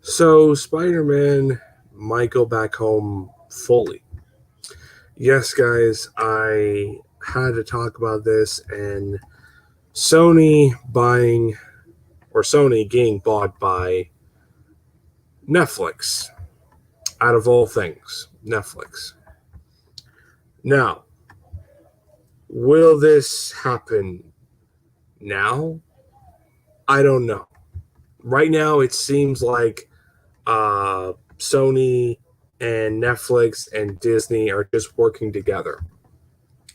So Spider-Man might go back home fully. Yes, guys, I had to talk about this and Sony getting bought by Netflix. Out of all things, Netflix. Now, will this happen now? I don't know. Right now, it seems like Sony and Netflix and Disney are just working together.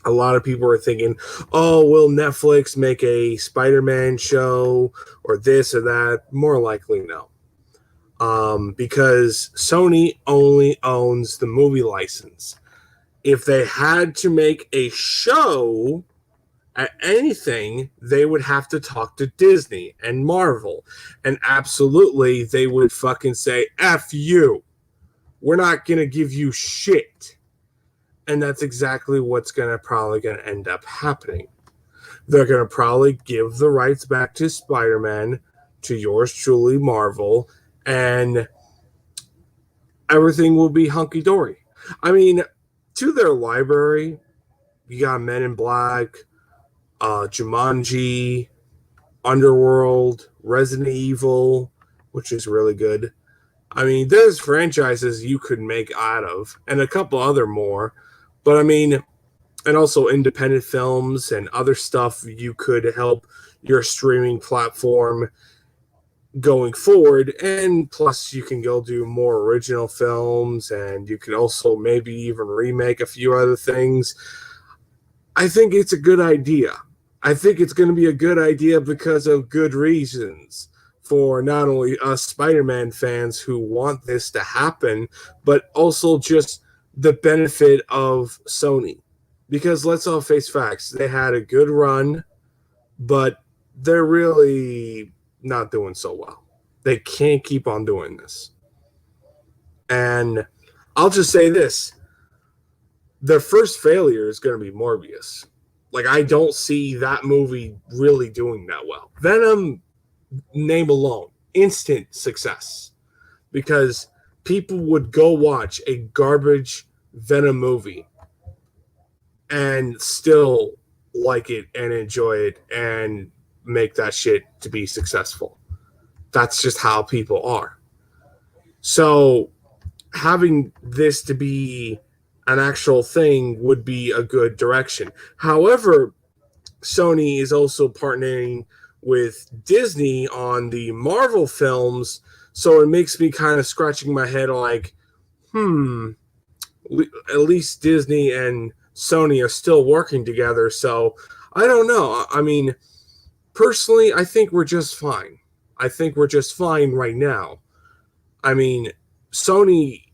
A lot of people are thinking, oh, will Netflix make a Spider-Man show or this or that? More likely, no. Because Sony only owns the movie license. If they had to make a show at anything, they would have to talk to Disney and Marvel. And absolutely, they would fucking say, F you. We're not going to give you shit. And that's exactly what's probably going to end up happening. They're going to probably give the rights back to Spider-Man, to yours truly, Marvel, and everything will be hunky-dory. I mean, to their library, you got Men in Black, Jumanji, Underworld, Resident Evil, which is really good. I mean, there's franchises you could make out of, and a couple other more. But I mean, and also independent films and other stuff you could help your streaming platform going forward. And plus, you can go do more original films, and you can also maybe even remake a few other things. I think it's a good idea. I think it's going to be a good idea because of good reasons for not only us Spider-Man fans who want this to happen, but also just the benefit of Sony. Because let's all face facts, they had a good run, but they're really not doing so well. They can't keep on doing this. And I'll just say this. Their first failure is going to be Morbius. Like, I don't see that movie really doing that well. Venom, name alone, instant success. Because people would go watch a garbage Venom movie and still like it and enjoy it and make that shit to be successful. That's just how people are. So having this to be an actual thing would be a good direction. However, Sony is also partnering with Disney on the Marvel films, so it makes me kind of scratching my head like, at least Disney and Sony are still working together, so I don't know. I mean, personally, I think we're just fine. I think we're just fine right now. I mean, Sony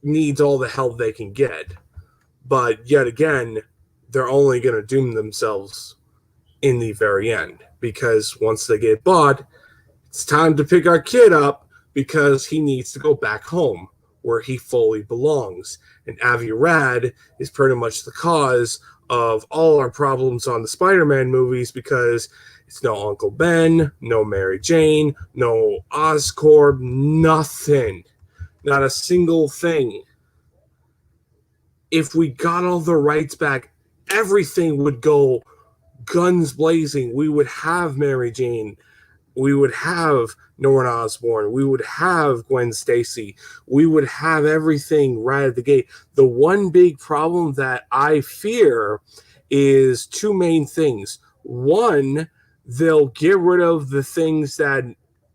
needs all the help they can get, but yet again, they're only going to doom themselves in the very end, because once they get bought, it's time to pick our kid up because he needs to go back home where he fully belongs. And Avi Arad is pretty much the cause of all our problems on the Spider-Man movies, because it's no Uncle Ben, no Mary Jane, no Oscorp, nothing. Not a single thing. If we got all the rights back, everything would go guns blazing. We would have Mary Jane. We would have Norman Osborn. We would have Gwen Stacy. We would have everything right at the gate. The one big problem that I fear is two main things. One, they'll get rid of the things that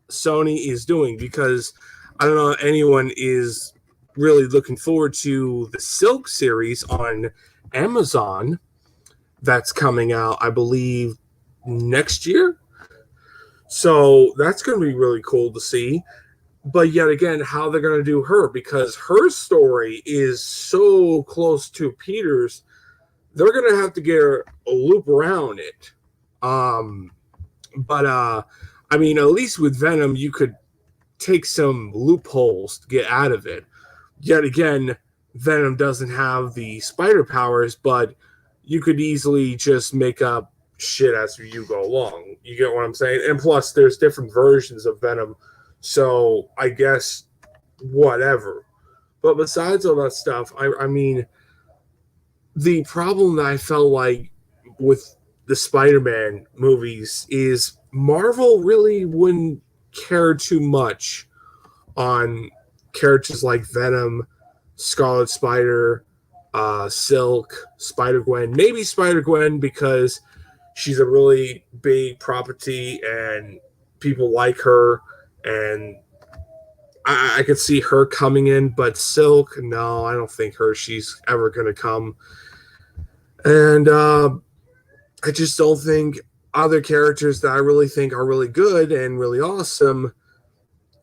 Sony is doing, because I don't know if anyone is really looking forward to the Silk series on Amazon that's coming out, I believe, next year. So that's going to be really cool to see. But yet again, how they're going to do her, because her story is so close to Peter's, they're going to have to get a loop around it. But I mean, at least with Venom, you could take some loopholes to get out of it. Yet again, Venom doesn't have the spider powers, but you could easily just make up shit as you go along. You get what I'm saying? And plus, there's different versions of Venom So I guess whatever. But besides all that stuff, I mean, the problem that I felt like with the Spider-Man movies is Marvel really wouldn't care too much on characters like Venom, Scarlet Spider, Silk, Spider Gwen, maybe Spider Gwen because she's a really big property and people like her, and I could see her coming in. But Silk, no, I don't think she's ever going to come. And I just don't think other characters that I really think are really good and really awesome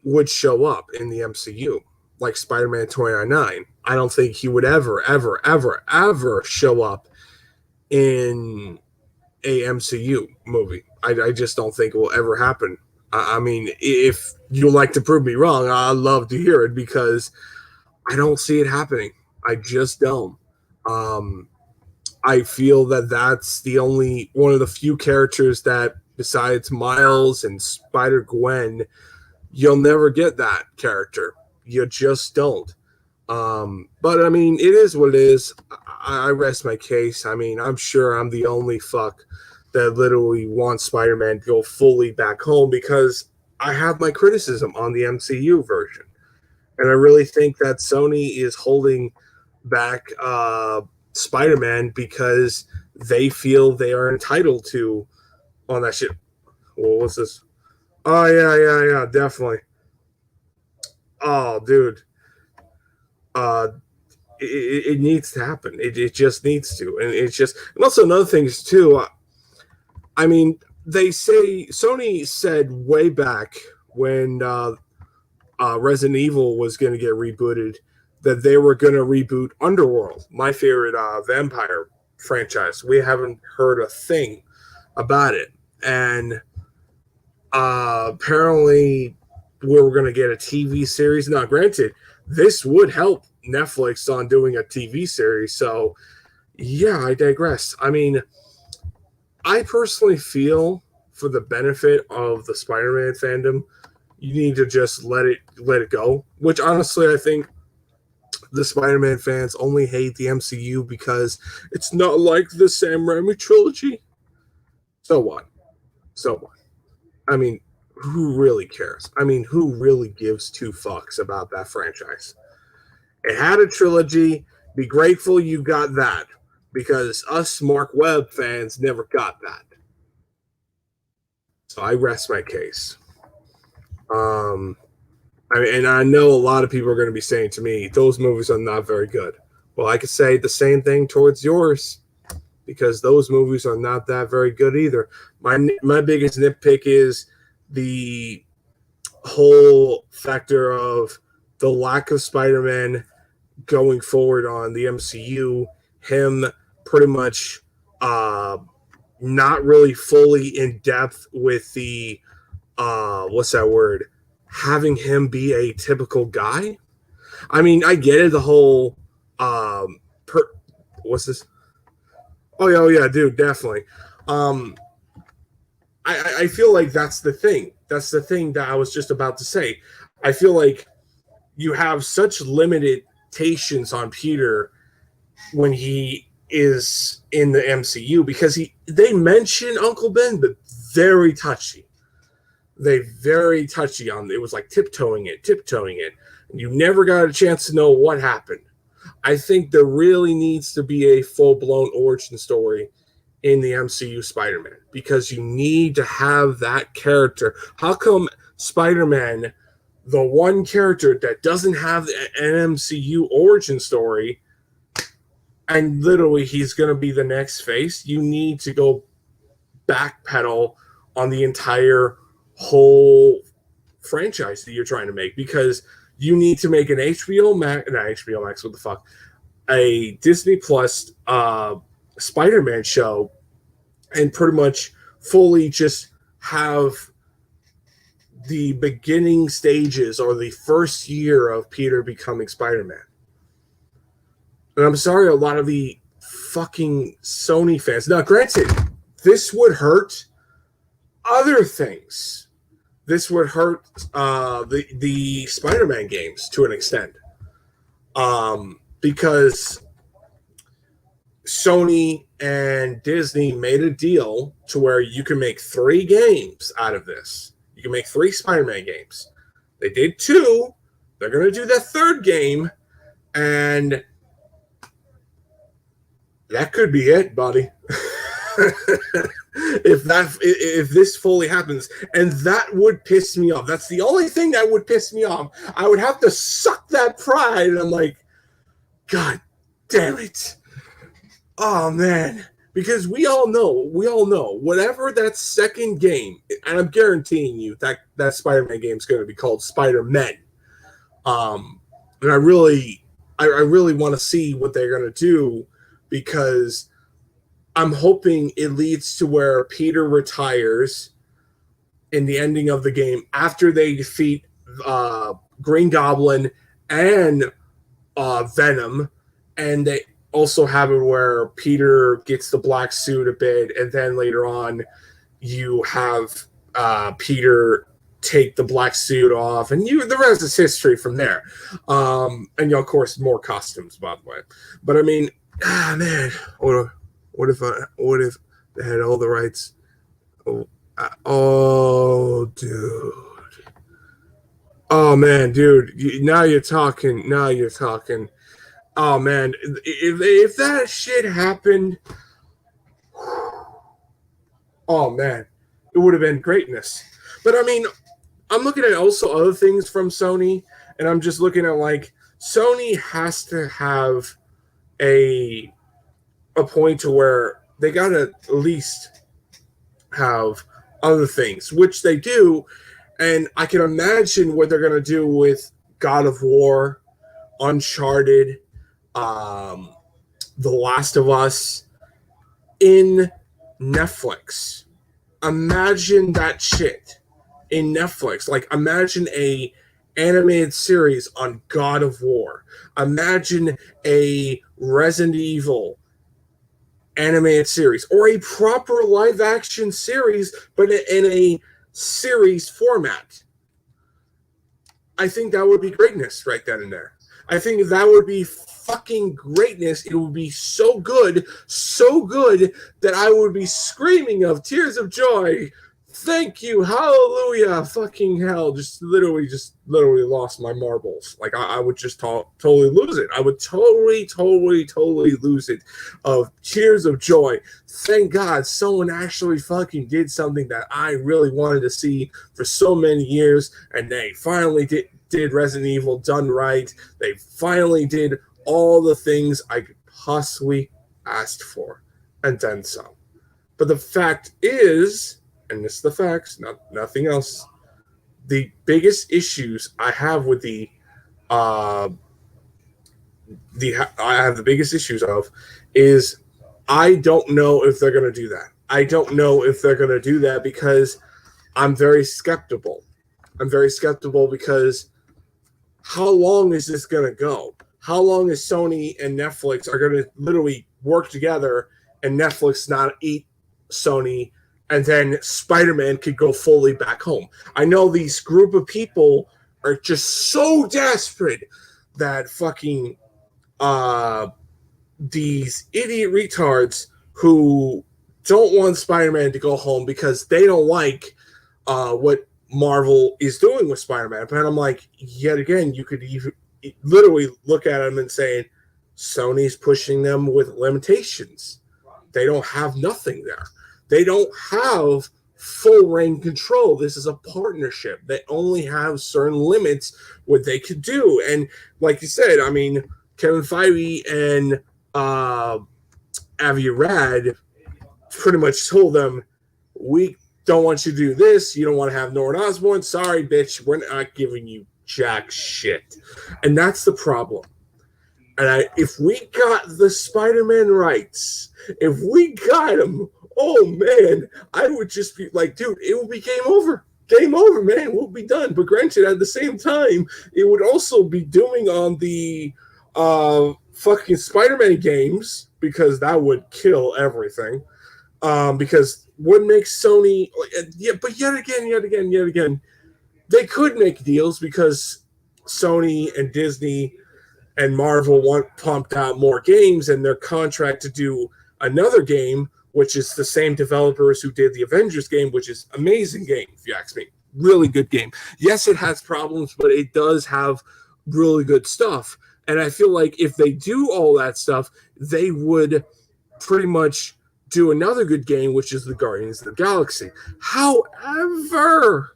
would show up in the MCU, like Spider-Man 2099. I don't think he would ever, ever, ever, ever show up in a MCU movie. I just don't think it will ever happen. I mean, if you'd like to prove me wrong, I'd love to hear it because I don't see it happening. I just don't. I feel that that's the only one of the few characters that, besides Miles and Spider Gwen, you'll never get that character. You just don't. But I mean, it is what it is. I rest my case. I mean, I'm sure I'm the only fuck that literally wants Spider-Man to go fully back home because I have my criticism on the MCU version. And I really think that Sony is holding back Spider-Man because they feel they are entitled to on that shit. Well, what's this? Oh yeah, definitely. Oh, dude. It needs to happen. It just needs to, and it's just, and also another thing is too. I mean, they say Sony said way back when Resident Evil was going to get rebooted that they were going to reboot Underworld, my favorite vampire franchise. We haven't heard a thing about it, and apparently we were going to get a TV series. Now, granted, this would help Netflix on doing a TV series. So, yeah, I digress. I mean, I personally feel for the benefit of the Spider-Man fandom, you need to just let it go. Which honestly, I think the Spider-Man fans only hate the MCU because it's not like the Sam Raimi trilogy. So what? So what? I mean, who really cares? I mean, who really gives two fucks about that franchise? It had a trilogy. Be grateful you got that because us Mark Webb fans never got that. So I rest my case. I mean, and I know a lot of people are going to be saying to me, those movies are not very good. Well, I could say the same thing towards yours because those movies are not that very good either. My biggest nitpick is the whole factor of the lack of Spider-Man going forward on the MCU, him pretty much not really fully in depth with the what's that word? Having him be a typical guy. I mean, I get it. The whole what's this? Oh yeah, dude, definitely. I feel like that's the thing. That's the thing that I was just about to say. I feel like you have such limitations on Peter when he is in the MCU because they mention Uncle Ben, but very touchy. They very touchy on it. It was like tiptoeing it. And you never got a chance to know what happened. I think there really needs to be a full-blown origin story in the MCU Spider-Man because you need to have that character. How come Spider-Man, the one character that doesn't have an MCU origin story, and literally he's going to be the next face? You need to go backpedal on the entire whole franchise that you're trying to make because you need to make an HBO Max, not HBO Max, what the fuck, a Disney Plus Spider-Man show and pretty much fully just have the beginning stages or the first year of Peter becoming Spider-Man. And I'm sorry, a lot of the fucking Sony fans. Now, granted, this would hurt other things. this would hurt the Spider-Man games to an extent, because Sony and Disney made a deal to where you can make 3 games out of this. You can make 3 Spider-Man games. They did 2. They're going to do that 3rd game, and that could be it, buddy. if this fully happens, and that would piss me off. That's the only thing that would piss me off. I would have to suck that pride, and I'm like, God damn it. Oh man, because we all know, whatever that 2nd game, and I'm guaranteeing you that Spider-Man game is going to be called Spider-Men. And I really want to see what they're going to do, because I'm hoping it leads to where Peter retires in the ending of the game after they defeat Green Goblin and Venom, and they also have it where Peter gets the black suit a bit, and then later on you have Peter take the black suit off, and the rest is history from there. And of course, more costumes, by the way. But I mean, man, what if they had all the rights? Oh, dude. Oh man, dude. Now you're talking. Oh man, if that shit happened, oh man, it would have been greatness. But I mean, I'm looking at also other things from Sony, and I'm just looking at like Sony has to have a point to where they gotta at least have other things, which they do, and I can imagine what they're gonna do with God of War, Uncharted, The Last of Us in Netflix. Imagine that shit in Netflix. Like, imagine a animated series on God of War. Imagine a Resident Evil animated series, or a proper live action series, but in a series format. I think that would be greatness right then and there. I think that would be fucking greatness. It would be so good that I would be screaming of tears of joy. Thank you, hallelujah, fucking hell. Just literally lost my marbles. Like, I would just totally lose it. I would totally lose it of tears of joy. Thank God someone actually fucking did something that I really wanted to see for so many years, and they finally did Resident Evil done right. They finally did all the things I could possibly ask for, and then some. But the fact is, and it's the facts, nothing else, the biggest issues I have with I have the biggest issues of is I don't know if they're going to do that. I don't know if they're going to do that because I'm very skeptical. I'm very skeptical because how long is this going to go? How long is Sony and Netflix are going to literally work together and Netflix not eat Sony, and then Spider-Man could go fully back home? I know these group of people are just so desperate that fucking these idiot retards who don't want Spider-Man to go home because they don't like what Marvel is doing with Spider-Man. But I'm like, yet again, you could even literally look at them and say, Sony's pushing them with limitations. They don't have nothing there. They don't have full reign control. This is a partnership. They only have certain limits what they could do. And like you said, I mean, Kevin Feige and Avi Arad pretty much told them, we don't want you to do this. You don't want to have Norman Osborn. Sorry, bitch. We're not giving you jack shit. And that's the problem. And if we got the Spider-Man rights, if we got them, oh man, I would just be like, dude, it will be game over. Game over, man. We'll be done. But granted, at the same time, it would also be doing on the fucking Spider-Man games, because that would kill everything. Because what makes Sony, but yet again, they could make deals because Sony and Disney and Marvel want pumped out more games, and their contract to do another game, which is the same developers who did the Avengers game, which is amazing game, if you ask me. Really good game. Yes, it has problems, but it does have really good stuff. And I feel like if they do all that stuff, they would pretty much do another good game, which is the Guardians of the Galaxy. However,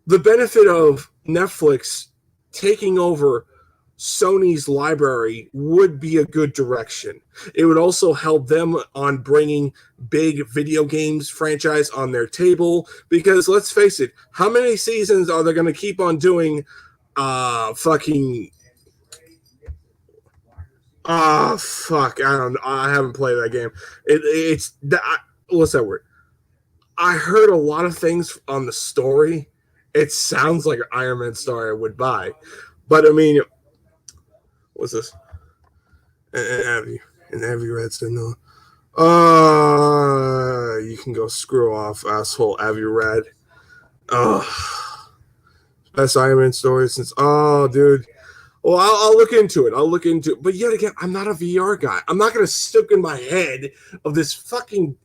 the benefit of Netflix taking over Sony's library would be a good direction. It would also help them on bringing big video games franchise on their table, because let's face it, how many seasons are they going to keep on doing fucking fuck, I don't know. I haven't played that game. What's that word? I heard a lot of things on the story. It sounds like an Iron Man story I would buy. But I mean, what's this? An Avi Red said no. You can go screw off, asshole Avi Red. Best Iron Man story since. Oh, dude. Well, I'll look into it. But yet again, I'm not a VR guy. I'm not going to stick in my head of this fucking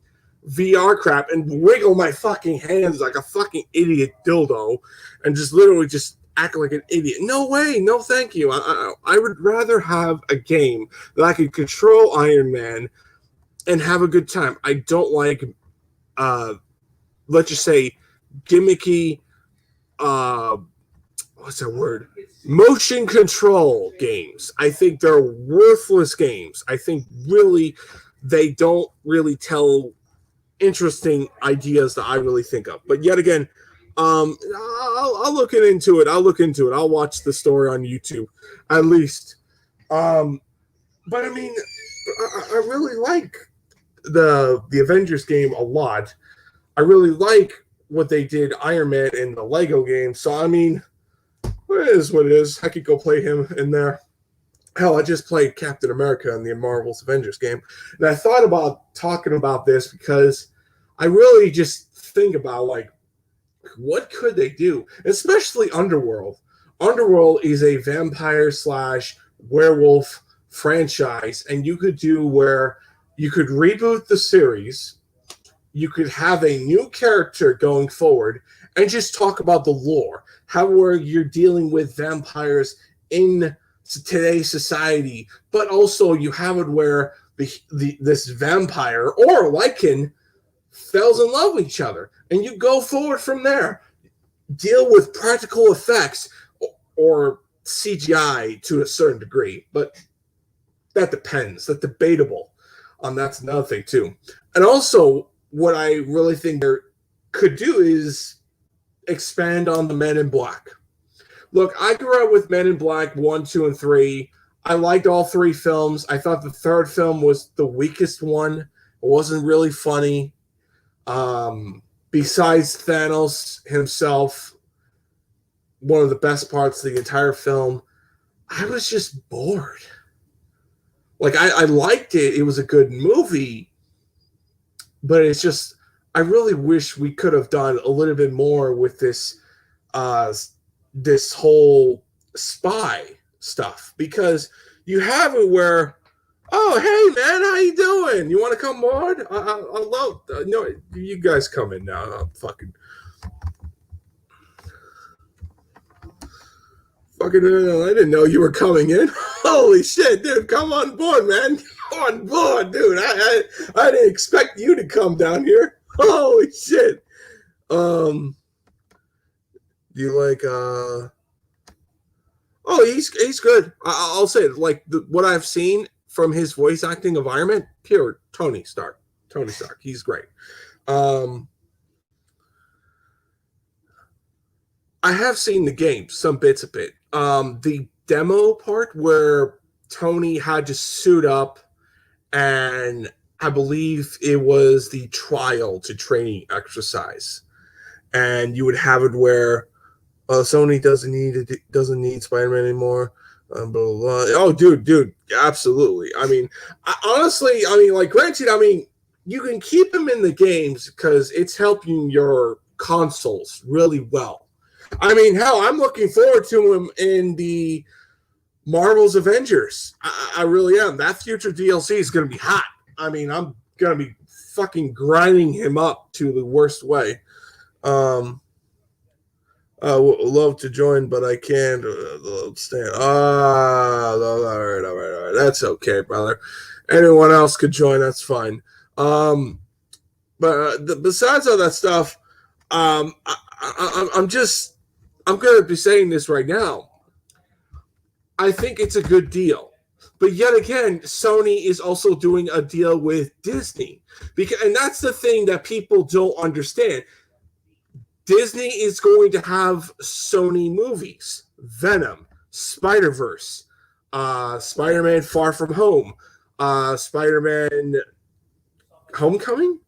VR crap and wiggle my fucking hands like a fucking idiot dildo and just literally just act like an idiot. No way. No, thank you. I would rather have a game that I could control Iron Man and have a good time. I don't like, let's just say, gimmicky, what's that word? Motion control games. I think they're worthless games. I think really they don't really tell interesting ideas that I really think of. But yet again, I'll look into it. I'll watch the story on YouTube at least. But I mean, I really like the Avengers game a lot. I really like what they did Iron Man in the Lego game. So I mean, it is what it is. I could go play him in there. Hell, I just played Captain America in the Marvel's Avengers game. And I thought about talking about this because I really just think about, like, what could they do? Especially Underworld. Underworld is a vampire / werewolf franchise, and you could do where you could reboot the series, you could have a new character going forward, and just talk about the lore. How where you're dealing with vampires in today's society, but also you have it where this vampire or Lycan falls in love with each other, and you go forward from there. Deal with practical effects or CGI to a certain degree, but that depends. That's debatable. That's another thing too. And also, what I really think they could do is expand on the Men in Black. Look, I grew up with Men in Black 1, 2, and 3. I liked all 3 films. I thought the third film was the weakest one. It wasn't really funny. Besides Thanos himself, one of the best parts of the entire film, I was just bored. Like, I liked it. It was a good movie. But it's just, I really wish we could have done a little bit more with this this whole spy stuff. Because you have it where, oh, hey, man, how you doing? You want to come on? I love, no, you guys come in now. I'm fucking, I didn't know you were coming in. Holy shit, dude, come on board, man. Come on board, dude. I didn't expect you to come down here. Holy shit. Do you like, oh, he's good. I'll say it, like, what I've seen from his voice acting environment, pure Tony Stark. He's great. I have seen the game, some bits of it. The demo part where Tony had to suit up, and I believe it was the trial to training exercise, and you would have it where Sony doesn't need Spider-Man anymore. Blah, blah, blah. Oh, dude, absolutely. I mean, honestly, like, granted, I mean, you can keep him in the games because it's helping your consoles really well. I mean, hell, I'm looking forward to him in the Marvel's Avengers. I really am. That future DLC is going to be hot. I mean, I'm going to be fucking grinding him up to the worst way. I would love to join, but I can't stand. All right. That's okay, brother. Anyone else could join. That's fine. But besides all that stuff, I'm going to be saying this right now. I think it's a good deal. But yet again, Sony is also doing a deal with Disney. And that's the thing that people don't understand. Disney is going to have Sony movies. Venom, Spider-Verse, Spider-Man Far From Home, Spider-Man Homecoming,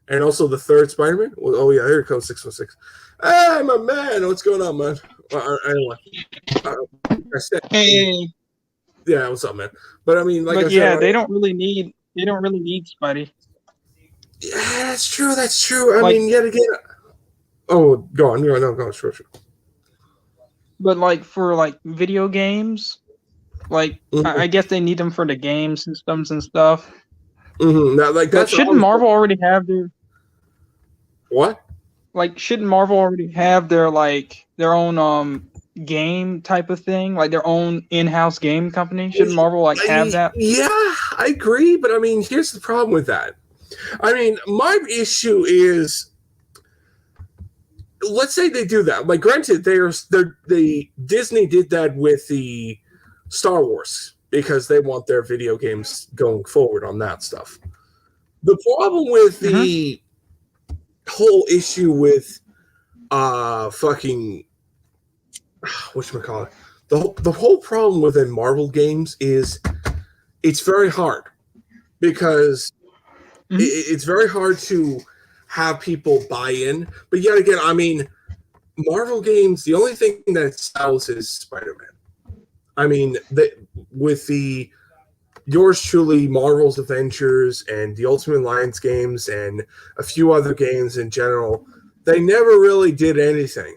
and also the third Spider-Man. Oh, yeah, here it comes 616. Hey, my man. What's going on, man? Anyway. Hey. Yeah, what's up, man? But I mean, I said, they don't really need Spidey. Yeah, that's true. I mean, yet again. Oh, go on. No, sure. But for video games, I guess they need them for the game systems and stuff. Mm-hmm. Now, but shouldn't Marvel already have their what? Shouldn't Marvel already have their own game type of thing, their own in-house game company? Shouldn't Marvel have that? Yeah, I agree, but I mean, here's the problem with that. I mean, my issue is, let's say they do that. Granted, Disney did that with the Star Wars because they want their video games going forward on that stuff. The problem with the whole issue with whatchamacallit, the whole problem within Marvel games is it's very hard because it's very hard to have people buy in. But yet again, I mean, Marvel games, the only thing that sells is Spider-Man. I mean, with the yours truly, Marvel's Avengers and the Ultimate Alliance games and a few other games in general, they never really did anything.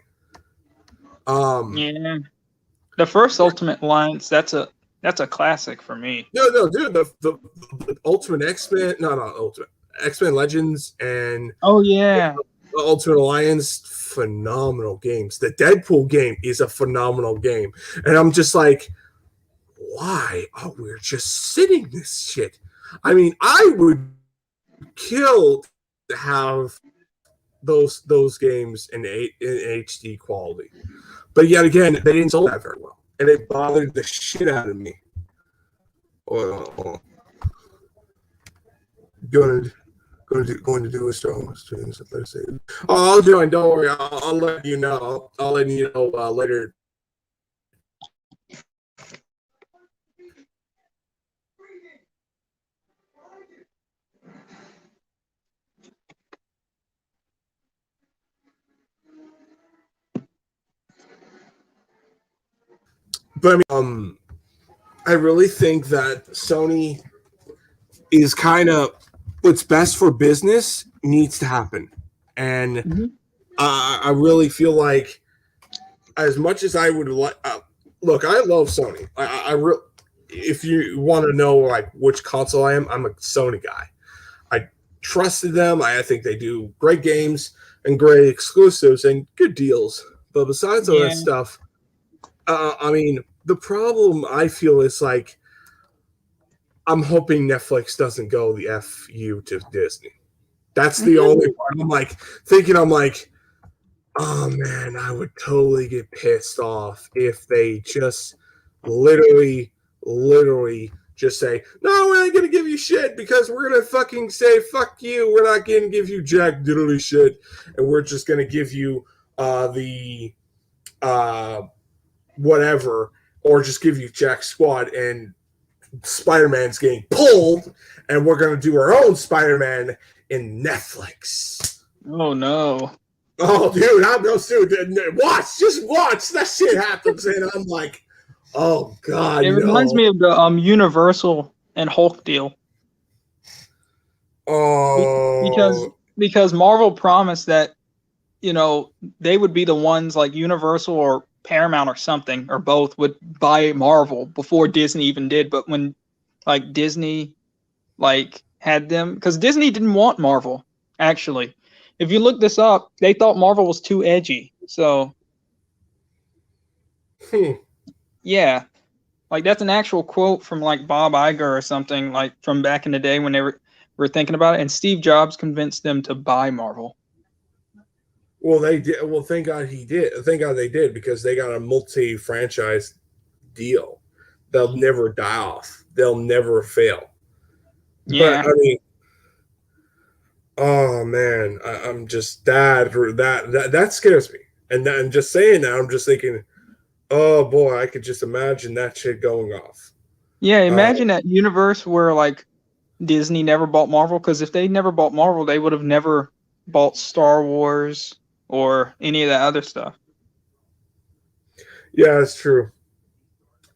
Yeah, the first Ultimate Alliance, that's a classic for me. No, dude, the Ultimate X-Men, not Ultimate X-Men Legends and the Ultimate Alliance, phenomenal games. The Deadpool game is a phenomenal game, and I'm just like, why are we just sitting this shit? I mean, I would kill to have those games in HD quality, but yet again, they didn't sell that very well, and it bothered the shit out of me. Going to do a Star Wars stream. So let's see. Oh, I'll join. Don't worry. I'll let you know. I'll let you know later. But I mean, I really think that Sony is kind of what's best for business needs to happen. And I really feel like, as much as I would like, look, I love Sony. If you want to know which console I am, I'm a Sony guy. I trusted them. I think they do great games and great exclusives and good deals. But besides all that stuff, I mean, the problem I feel is I'm hoping Netflix doesn't go the FU to Disney. That's the only part. I'm thinking, oh man, I would totally get pissed off if they just literally just say, no, we're not going to give you shit because we're going to fucking say, fuck you. We're not going to give you jack diddly shit. And we're just going to give you the whatever, or just give you Jack Squad, and Spider-Man's getting pulled, and we're going to do our own Spider-Man in Netflix. Oh, no. Oh, dude, just watch. That shit happens, and I'm like, oh, God, It reminds me of the Universal and Hulk deal. Oh. Because Marvel promised that they would be the ones like Universal or Paramount or something or both would buy Marvel before Disney even did. But when like Disney like had them, because Disney didn't want Marvel actually. If you look this up, they thought Marvel was too edgy. So Hmm. yeah, like that's an actual quote from like Bob Iger or something like from back in the day when they were thinking about it. And Steve Jobs convinced them to buy Marvel. Well, they did. Well, thank God he did. Thank God they did because they got a multi-franchise deal. They'll never die off. They'll never fail. But Yeah, I mean, oh man, I'm just that scares me. And I'm just saying that. I'm just thinking, oh boy, I could just imagine that shit going off. yeah. Uh, Imagine that universe where like Disney never bought Marvel, because if they never bought Marvel, they would have never bought Star Wars or any of that other stuff. yeah, it's true.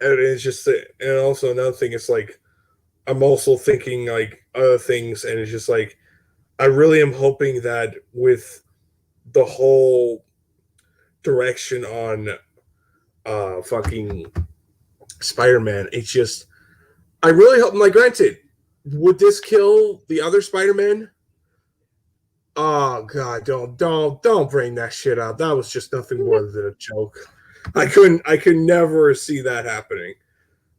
And it's just, and also another thing, it's like I'm also thinking like other things, and it's just like I really am hoping that with the whole direction on fucking Spider-Man, it's just I really hope. Like, granted, would this kill the other Spider-Man? Oh God, don't bring that shit up. That was just nothing more than a joke. I could never see that happening.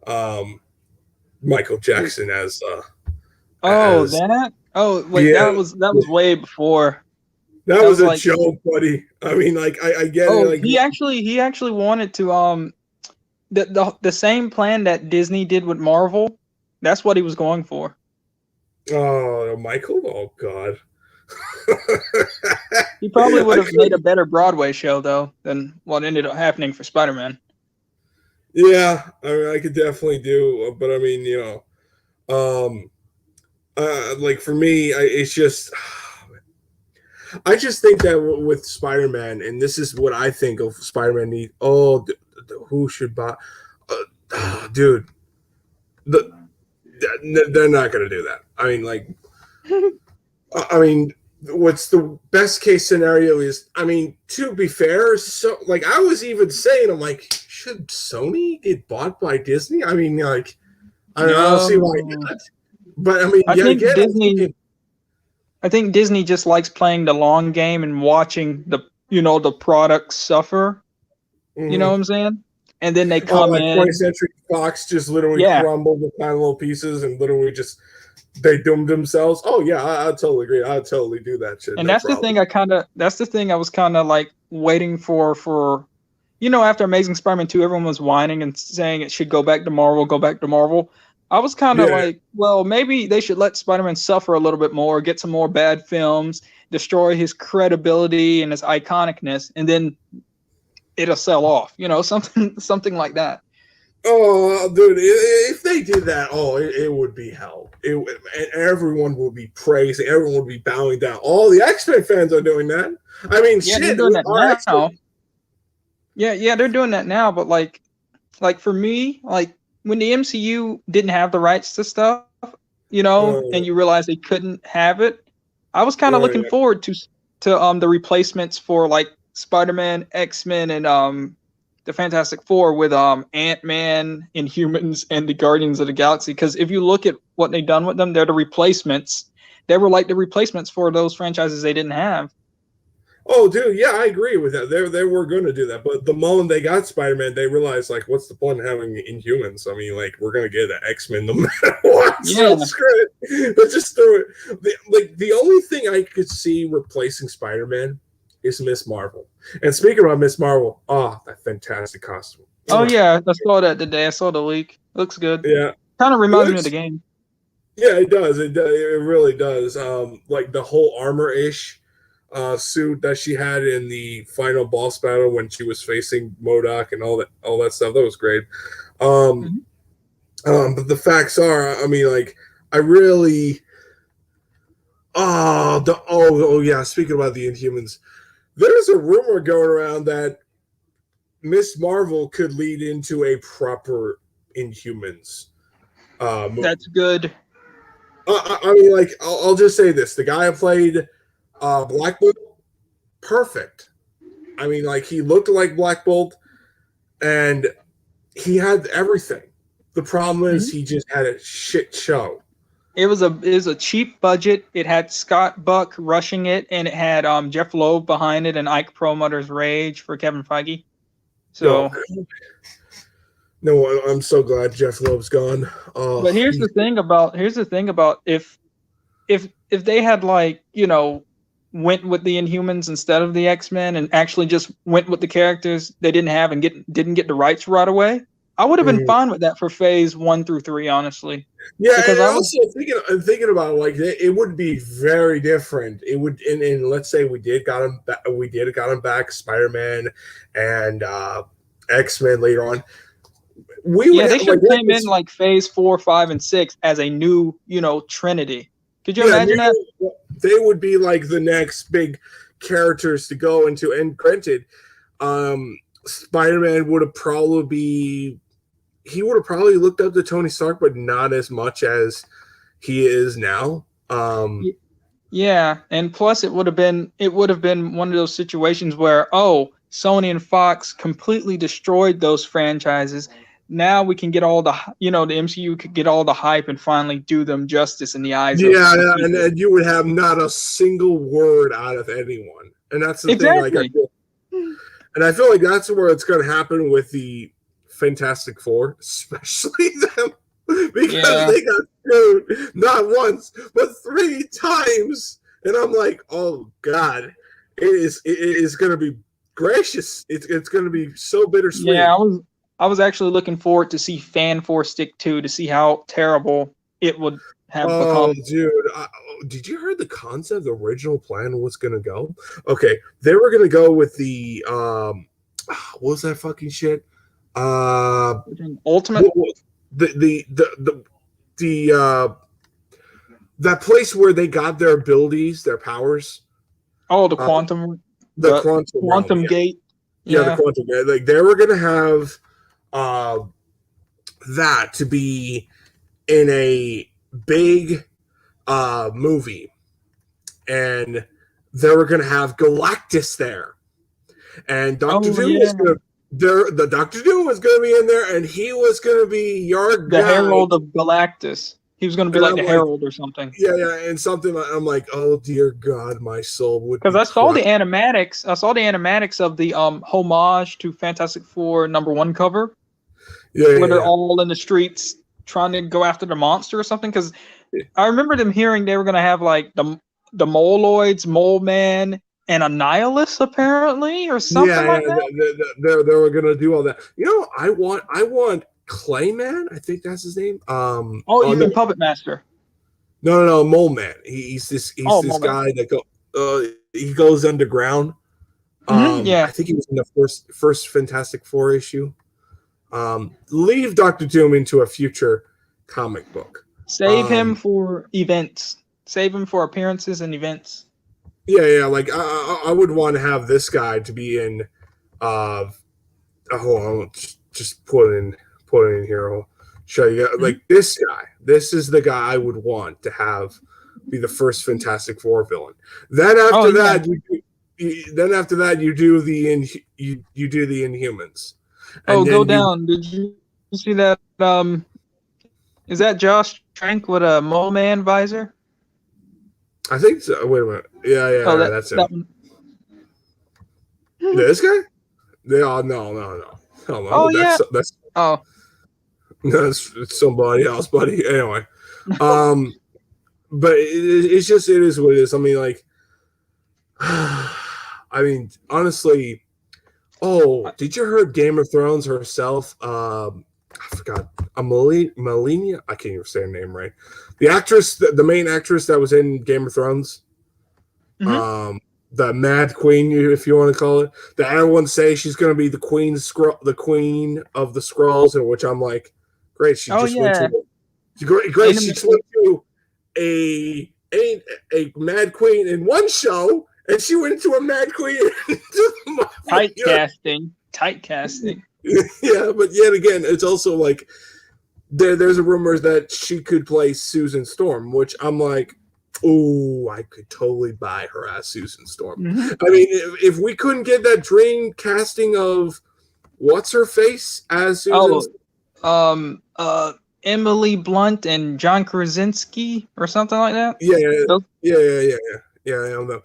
Um, Michael Jackson Oh, as that? Oh, wait, yeah, that was way before. that That was was a like, joke, buddy. I mean, like I get it. oh, Like, he actually wanted to the same plan that Disney did with Marvel. That's what he was going for. oh, Michael, oh God. He probably would I have made a could, better Broadway show though than what ended up happening for Spider-Man. yeah, I mean, I could definitely do, but I mean, um, like for me, it's just, I just think that with Spider-Man, and this is what I think of Spider-Man need. Oh, who should buy? Dude, the, they're not going to do that. I mean, like, I mean, what's the best case scenario is, I mean, to be fair, so like I was even saying, I'm like, should Sony get bought by Disney? I mean, like, I don't see why No. not. But I mean, I yet think again, I'm Disney thinking, I think Disney just likes playing the long game and watching the product suffer. You know what mhm. I'm saying? And then they Oh, come like 20th in. Century Fox just literally Yeah. crumbled to tiny little pieces and literally just they doomed themselves. Oh yeah, I totally agree. I totally do that shit, And no that's the problem. thing that's the thing I was kind of like waiting for after Amazing Spider-Man 2 everyone was whining and saying it should go back to Marvel, go back to Marvel. I was kind of Yeah. like, well, maybe they should let Spider-Man suffer a little bit more, get some more bad films, destroy his credibility and his iconicness, and then it'll sell off, something like that. Oh, dude, if they did that, oh, it would be hell. And everyone would be praising. Everyone would be bowing down. All the X Men fans are doing that. I mean, Yeah, they're shit, doing that our X Men. now. Yeah, they're doing that now, but like for me, like when the MCU didn't have the rights to stuff, and you realize they couldn't have it, I was kind of looking Yeah. forward to the replacements for like Spider-Man, X-Men, and the Fantastic Four with Ant-Man, Inhumans, and the Guardians of the Galaxy. Because if you look at what they've done with them, they're the replacements. They were like the replacements for those franchises they didn't have. Oh, dude, yeah, I agree with that. They were going to do that, but the moment they got Spider Man, they realized like, what's the point of having Inhumans? I mean, like, we're going to get an X Men no matter what. Yeah, So screw it. Let's just throw it. The only thing I could see replacing Spider Man is Miss Marvel. And speaking about Miss Marvel, oh, that fantastic costume. oh yeah, I saw that today. I saw the leak. Looks good. Yeah, Kind of it reminds me of the looks. game. Yeah, it does. It really does. Like the whole armor ish suit that she had in the final boss battle when she was facing Modoc and all that stuff. That was great. Um, Mhm. but the facts are, I mean, like, I really. Oh yeah. Speaking about the Inhumans, there's a rumor going around that Miss Marvel could lead into a proper Inhumans movie. That's good. I mean, like, I'll just say this: the guy who played Black Bolt, perfect. I mean, like he looked like Black Bolt, and he had everything. The problem is Mhm. he just had a shit show. It was a cheap budget. It had Scott Buck rushing it, and it had Jeff Loeb behind it, and Ike Perlmutter's Rage for Kevin Feige. No, So, no, I'm so glad Jeff Loeb's gone. but here's the thing about if they had like went with the Inhumans instead of the X-Men and actually just went with the characters they didn't have and didn't get the rights right away, I would have been Mhm. fine with that for phase 1 through 3, honestly, Yeah, because and I was also thinking about it, like it would be very different. It would, and let's say we did got him back, Spider Man and X Men later on. We would yeah they should like have came in like phase 4, 5, and 6 as a new Trinity. Could you yeah, imagine that? they would be like the next big characters to go into. And granted, Spider Man would have probably he would have probably looked up to Tony Stark, but not as much as he is now. Yeah, and plus it would have been one of those situations where Sony and Fox completely destroyed those franchises. Now we can get all the MCU could get all the hype and finally do them justice in the eyes of Yeah, the and people. then you would have not a single word out of anyone, and that's the thing. Exactly. And I feel like that's where it's going to happen with the Fantastic Four, especially them, because Yeah. they got screwed not once but 3 times. And I'm like, oh god, it is going to be gracious. It's going to be so Yeah, bittersweet. I was actually looking forward to see Fan Four Stick 2 to see how terrible it would have Oh, become. dude. Did you hear the concept? The original plan was going to go? Okay. They were going to go with the, what was that fucking shit? Uh, Ultimate. what was the that place where they got their abilities, their powers, Oh, the uh, quantum the the quantum realm. quantum Yeah. gate. Yeah. The Yeah. quantum. Like they were going to have, uh, that to be in a big, movie, and they were going to have Galactus there, and Doctor Oh Doom yeah. was going to the Doctor Doom was going to be in there, and he was going to be your The guy. Herald of Galactus. He was going to be And like I'm the like, Herald or something. yeah, yeah, and something like, I'm like, oh dear God, my soul would Because be I saw the crushed. animatics. I saw the animatics of the homage to Fantastic Four #1 cover, Yeah, where they're yeah, all in the streets trying to go after the monster or something. Because yeah. I remember them hearing they were going to have like the Moloids, Mole Man, and a Nihilus apparently, or something Yeah, like yeah, that. they were gonna do all that. You know, I want Clayman. I think that's his name. Oh, Oh you no, mean Puppet Master? no, Mole Man. He's Oh, this Mole Man. guy that he goes underground. Yeah. I think he was in the first Fantastic Four issue. Leave Doctor Doom into a future comic book. Save him Um, for events. Save him for appearances and events. yeah, like I would want to have this guy to be in. Hold on, just put it in here. I'll show you. Mhm. Like this guy. This is the guy I would want to have be the first Fantastic Four villain. Then Oh after yeah. that, you do you do the Inhumans, Oh, and go then you. down. Did you see that? Is that Josh Trank with a mole man visor? I think so. Wait a minute. Yeah, Oh, yeah, that that's him. that one. This guy? Yeah, no. Oh yeah. Oh, That's somebody else, buddy. Anyway, um, but it is what it is. I mean, like, I mean, honestly. Oh, did you hear Game of Thrones herself? I forgot. Melania. I can't even say her name right. The actress, the main actress that was in Game of Thrones. hmm Um, the Mad Queen, if you want to call it. That everyone say she's going to be the queen of the scrolls, in which I'm like, great. She oh just went yeah. to great. She Anime. just went to a Mad Queen in one show, and she went to a Mad Queen. Tight casting. Tight casting. Yeah, but yet again, it's also like there's a rumor that she could play Susan Storm, which I'm like, Oh, I could totally buy her as Susan Storm. Mm-hmm. I mean, if we couldn't get that dream casting of what's her face as Susan, Oh, um, uh, Emily Blunt and John Krasinski or something like that. yeah, Those- yeah. I don't know.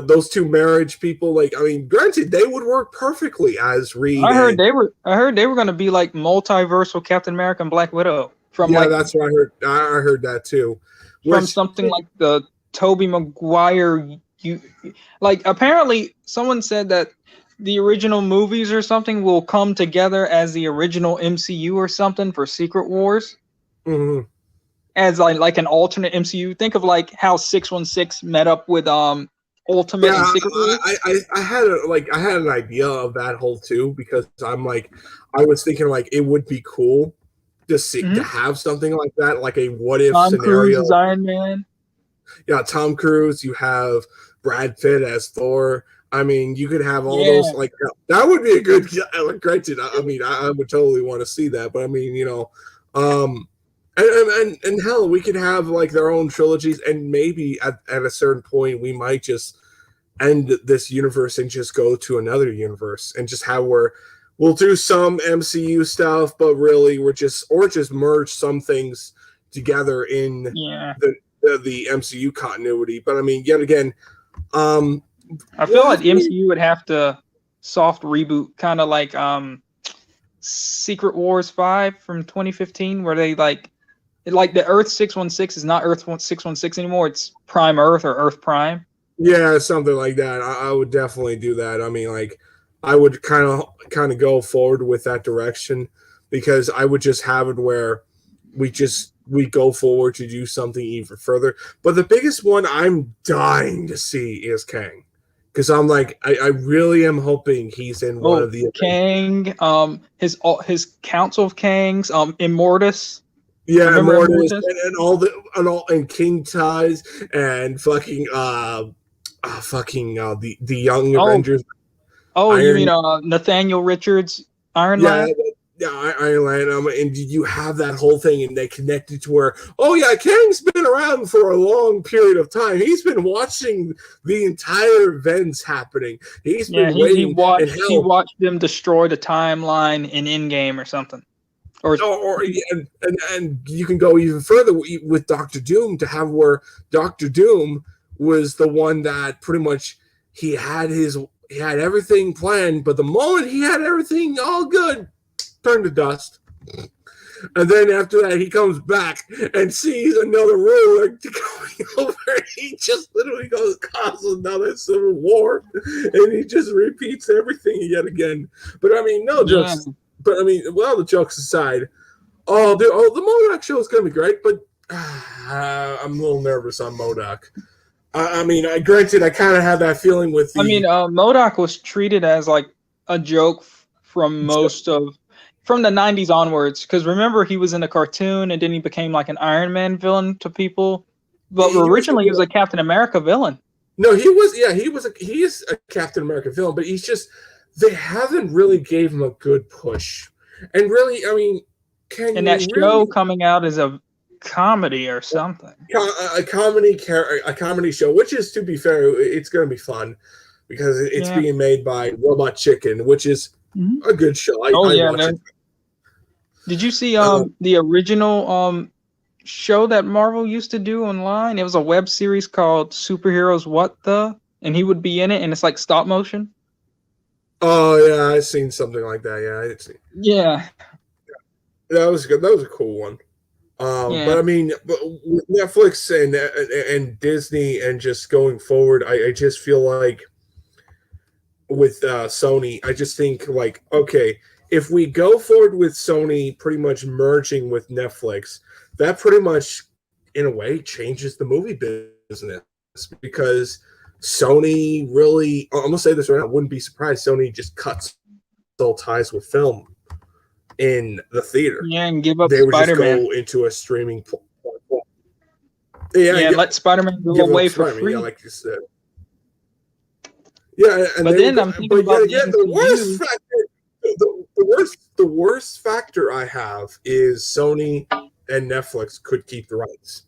Those two marriage people, like, I mean, granted, they would work perfectly as Reed I heard and they were. I heard they were going to be like multiversal Captain America and Black Widow from yeah, like that's what I heard. I heard that too. from Which something like the Toby Maguire. You like apparently someone said that the original movies or something will come together as the original MCU or something for Secret Wars mhm. as like an alternate MCU. Think of like how 616 met up with Ultimate Yeah, and Secret Wars. I had I had an idea of that whole too because I'm like I was thinking like it would be cool to see to Mm-hmm. have something like that, like a what if Tom Cruise scenario. is Iron Man. Yeah, Tom Cruise, you have Brad Pitt as Thor. I mean, you could have all those Yeah, like that would be a good like granted. I mean, I would totally want to see that, but I mean, um, and hell, we could have like their own trilogies, and maybe at a certain point, we might just end this universe and just go to another universe and just have where we'll do some MCU stuff, but really we're just or just merge some things together in yeah. the MCU continuity. But I mean, yet again, um, I feel we'll like have the to. MCU would have to soft reboot, kind of like Secret Wars 5 from 2015, where they like the Earth 616 is not Earth 616 anymore. It's Prime Earth or Earth Prime. Yeah, something like that. I would definitely do that. I mean, like, I would kind of go forward with that direction because I would just have it where we go forward to do something even further. But the biggest one I'm dying to see is Kang because I'm like I really am hoping he's in one Oh, of the Kang, his Council of Kangs, Immortus. yeah Remember Mortis Immortus? and all the and King Ties and fucking the Young Oh, Avengers oh, you mean Iron. Nathaniel Richards, Iron Yeah, Lad? yeah, Ireland, and you have that whole thing, and they connected to where, oh yeah, Kang's been around for a long period of time. He's been watching the entire events happening. He's Yeah, been he waiting, and watched he hell, watched them destroy the timeline in Endgame or something. Or and you can go even further with Doctor Doom to have where Doctor Doom was the one that pretty much he had his he had everything planned, but the moment he had everything all good, turned to dust. And then after that, he comes back and sees another ruler going over. He just literally goes causes another civil war, and he just repeats everything yet again. But I mean, no yeah, jokes. But I mean, well, the jokes aside, the MODOK show is going to be great, but I'm a little nervous on MODOK. I mean, granted, I kind of have that feeling with I mean, the MODOK was treated as like a joke from from the 90s onwards. Because remember, he was in a cartoon and then he became like an Iron Man villain to people. But he was originally, he was a Captain America villain. no, he is a Captain America villain, but he's just they haven't really gave him a good push. And really, I mean, can And you that show really coming out is a comedy or something. a comedy show, which is to be fair, it's going to be fun because it's Yeah. being made by Robot Chicken, which is Mhm. a good show. Oh I yeah. watch it. Did you see Uh, the original show that Marvel used to do online? It was a web series called Superheroes What the, and he would be in it, and it's like stop motion. oh yeah, I've seen something like that. Yeah, Yeah, that was good. That was a cool one. yeah, But I mean, with Netflix and Disney and just going forward, I just feel like with Sony, I just think like, okay, if we go forward with Sony pretty much merging with Netflix, that pretty much, in a way, changes the movie business because Sony really, I'm gonna say this right now, I wouldn't be surprised. Sony just cuts all ties with film in the theater. yeah, and give up They would just Spider-Man. go into a streaming platform. Yeah, Yeah, let Spider-Man go give away up for Spider-Man, yeah, free. like you said. Yeah, and But they would then go, I'm thinking but yet about the again, the worst MCU. factor, the worst factor I have is Sony and Netflix could keep the rights,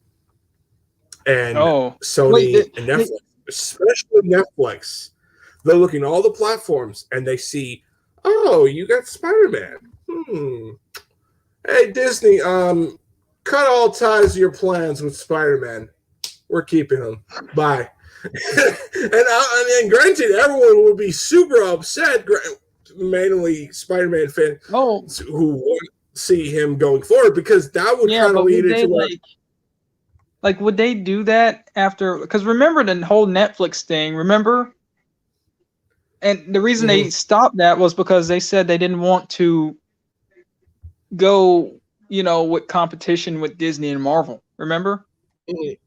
and Oh, wait, Sony and Netflix, especially Netflix. They're looking at all the platforms and they see, oh, you got Spider-Man. Hey Disney, cut all ties to your plans with Spider-Man. We're keeping him. Bye. And granted, everyone would be super upset, mainly Spider-Man fans who want to see him going forward, because that would yeah, kind of but lead would they into like would they do that after? Because remember the whole Netflix thing, remember? And the reason they stopped that was because they said they didn't want to go, with competition with Disney and Marvel. Remember?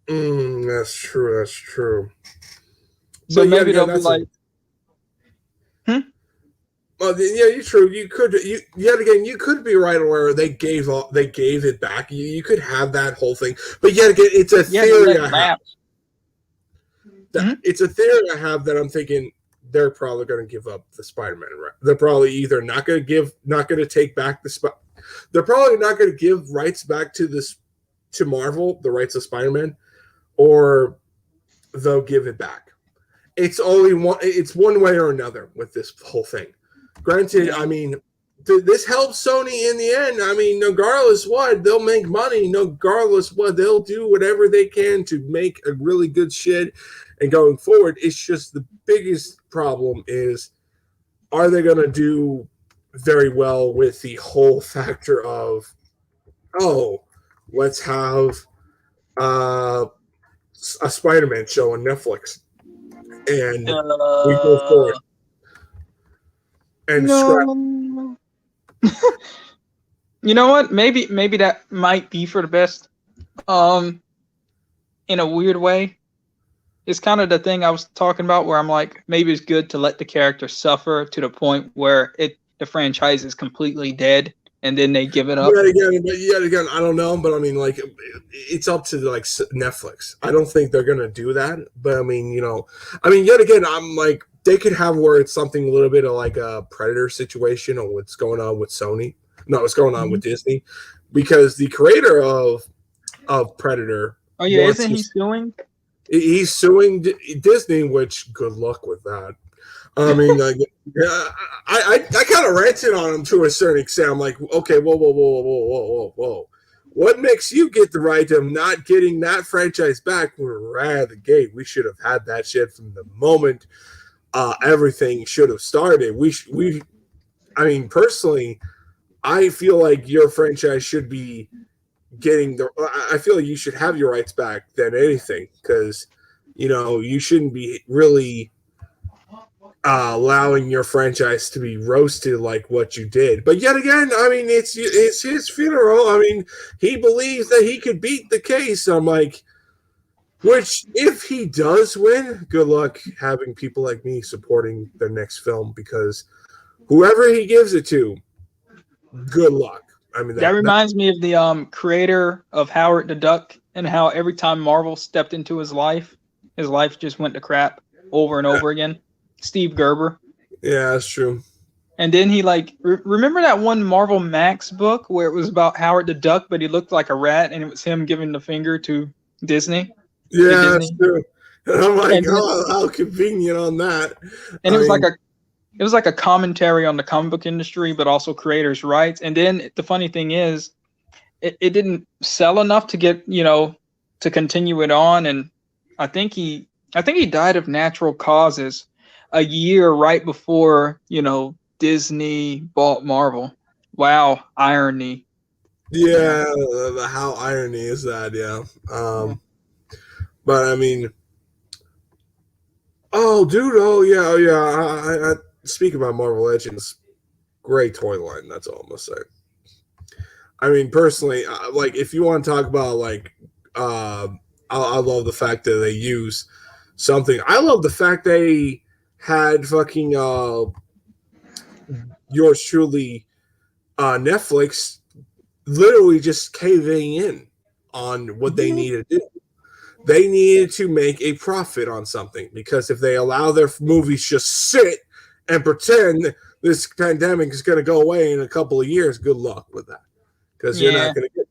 That's true. That's true. So But yet maybe again, they'll be that's like, well, yeah, you're true. You could, yet again, you could be right where they gave it back. You could have that whole thing, but yet again, it's a theory I have. It's a theory I have that I'm thinking they're probably going to give up the Spider-Man. Right? They're probably either not going to take back they're probably not going to give rights back to Marvel, the rights of Spider-Man, or they'll give it back. It's only one. It's one way or another with this whole thing. Granted, I mean, this helps Sony in the end. I mean, regardless what, they'll make money. Regardless what, they'll do whatever they can to make a really good shit. And going forward, it's just the biggest problem is, are they going to do very well with the whole factor of, oh, let's have a Spider-Man show on Netflix, and we go forward and scrap. You know what? Maybe that might be for the best. In a weird way. It's kind of the thing I was talking about where I'm like, maybe it's good to let the character suffer to the point where the franchise is completely dead and then they give it up. Yet again, I don't know, but I mean, like, it's up to like Netflix. I don't think they're gonna do that, but I mean, yet again, I'm like, they could have where it's something a little bit of like a Predator situation or what's going on with Sony. No, what's going on with Disney, because the creator of Predator. Oh yeah, isn't he suing? He's suing Disney, which good luck with that. I mean, like, I kind of ranted on him to a certain extent. I'm like, okay, whoa. What makes you get the right to not getting that franchise back? We're right out of the gate. We should have had that shit from the moment everything should have started. I mean, personally, I feel like your franchise should be I feel like you should have your rights back than anything, because you shouldn't be really allowing your franchise to be roasted like what you did. But yet again, I mean, it's his funeral. I mean, he believes that he could beat the case. I'm like, which if he does win, good luck having people like me supporting the next film, because whoever he gives it to, good luck. I mean, that reminds me of the creator of Howard the Duck, and how every time Marvel stepped into his life just went to crap over and over again. Steve Gerber. Yeah, that's true. And then he remember that one Marvel Max book where it was about Howard the Duck, but he looked like a rat, and it was him giving the finger to Disney. Yeah, that's true. And I'm like, how convenient on that. And it was like a commentary on the comic book industry, but also creators' rights. And then the funny thing is, it didn't sell enough to get, to continue it on. And I think he died of natural causes a year right before, Disney bought Marvel. Wow, irony. Yeah, how irony is that? Yeah. But I mean, oh, dude, oh yeah. I speak about Marvel Legends, great toy line. That's all I'm gonna say. I mean, personally, like, if you want to talk about like, I love the fact that they use something. I love the fact they had fucking yours truly, Netflix, literally just caving in on what they needed to do. They needed to make a profit on something, because if they allow their movies just sit and pretend this pandemic is going to go away in a couple of years, good luck with that, because you're not going to get.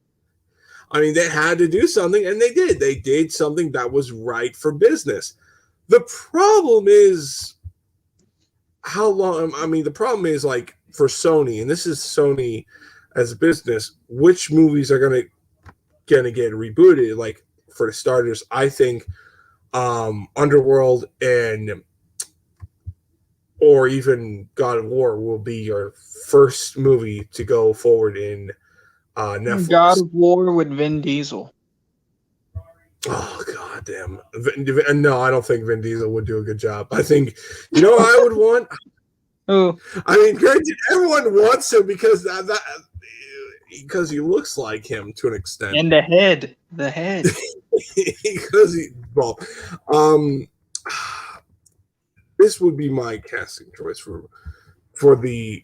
I mean, they had to do something, and they did. They did something that was right for business. The problem is how long. I mean, the problem is like for Sony, and this is Sony as a business, which movies are gonna get rebooted? Like for the starters, I think Underworld and or even God of War will be your first movie to go forward in God Netflix. of War with Vin Diesel. Oh god damn! No, I don't think Vin Diesel would do a good job. I think you know what I would want. Oh, I mean, granted, everyone wants him because that because he looks like him to an extent. and the head. Because he well, um, this would be my casting choice for the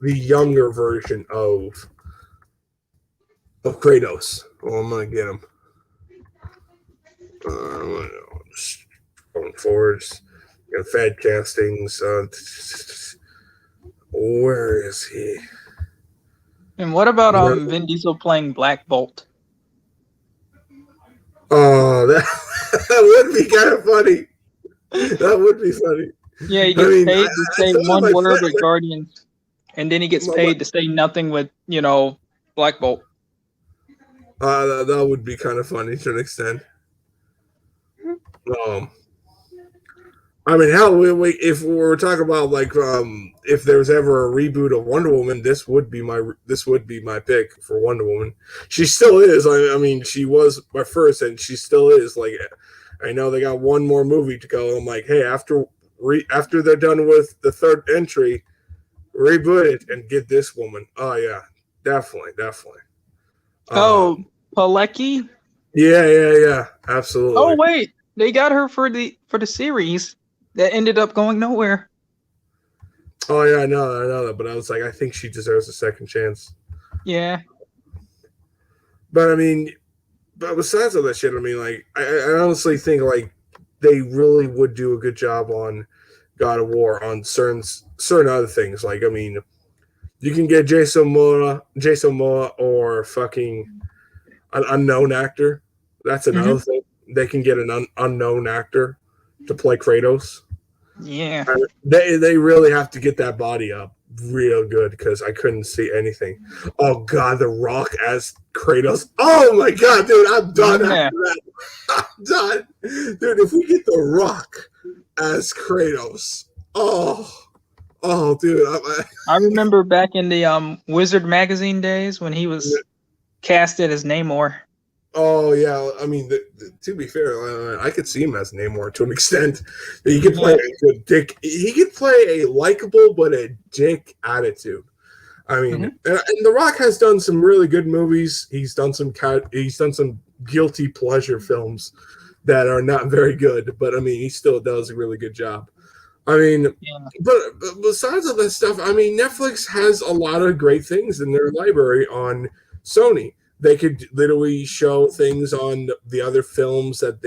younger version of Kratos. Well, I'm gonna get him. Just going forward, Fed castings. Where is he? And what about Vin Diesel playing Black Bolt? Oh, that would be kind of funny. That would be funny. Yeah, he gets paid to say one word friend, with Guardians, and then he gets paid to say nothing with Black Bolt. That would be kind of funny to an extent. I mean, hell, if we were talking about like if there's ever a reboot of Wonder Woman, this would be my pick for Wonder Woman. She still is. I mean, she was my first, and she still is. Like, I know they got one more movie to go. I'm like, hey, after they're done with the third entry, reboot it and get this woman. Oh yeah, definitely. Oh, Palecki? Yeah, absolutely. Oh wait, they got her for the series that ended up going nowhere. Oh yeah, I know that, but I was like, I think she deserves a second chance. Yeah. But I mean, but besides all that shit, I mean, like, I honestly think like they really would do a good job on God of War on certain other things. Like, I mean, you can get Jason Momoa, or fucking an unknown actor. That's another thing. They can get an unknown actor to play Kratos. Yeah. They really have to get that body up real good because I couldn't see anything. Oh god, The Rock as Kratos. Oh my god, dude, I'm done after that. I'm done. Dude, if we get The Rock as Kratos, dude. I remember back in the Wizard magazine days when he was casted as Namor. Oh yeah, I mean, to be fair, I could see him as Namor to an extent. He could play a good dick. He could play a likable but a dick attitude. I mean, and The Rock has done some really good movies. He's done some guilty pleasure films that are not very good, but I mean, he still does a really good job. I mean, but besides all that stuff, I mean, Netflix has a lot of great things in their library on Sony. They could literally show things on the other films that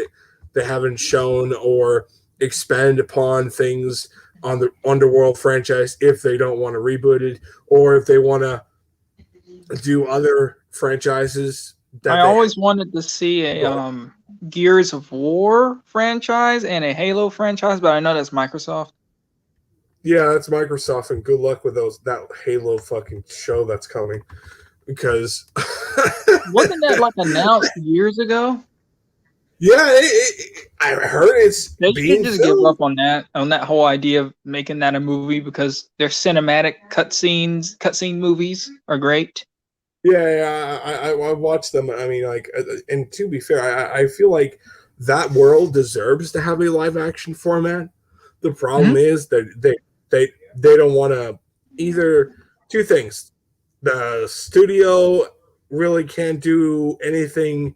they haven't shown, or expand upon things on the Underworld franchise if they don't want to reboot it, or if they want to do other franchises. I always wanted to see a Gears of War franchise and a Halo franchise, but I know that's Microsoft. Yeah, that's Microsoft, and good luck with that Halo fucking show that's coming. Because wasn't that like announced years ago? Yeah, I heard it's. They should just give up on that whole idea of making that a movie, because their cinematic cutscene movies are great. Yeah, I watched them. I mean, like, and to be fair, I feel like that world deserves to have a live action format. The problem is that they don't want to either two things. The studio really can't do anything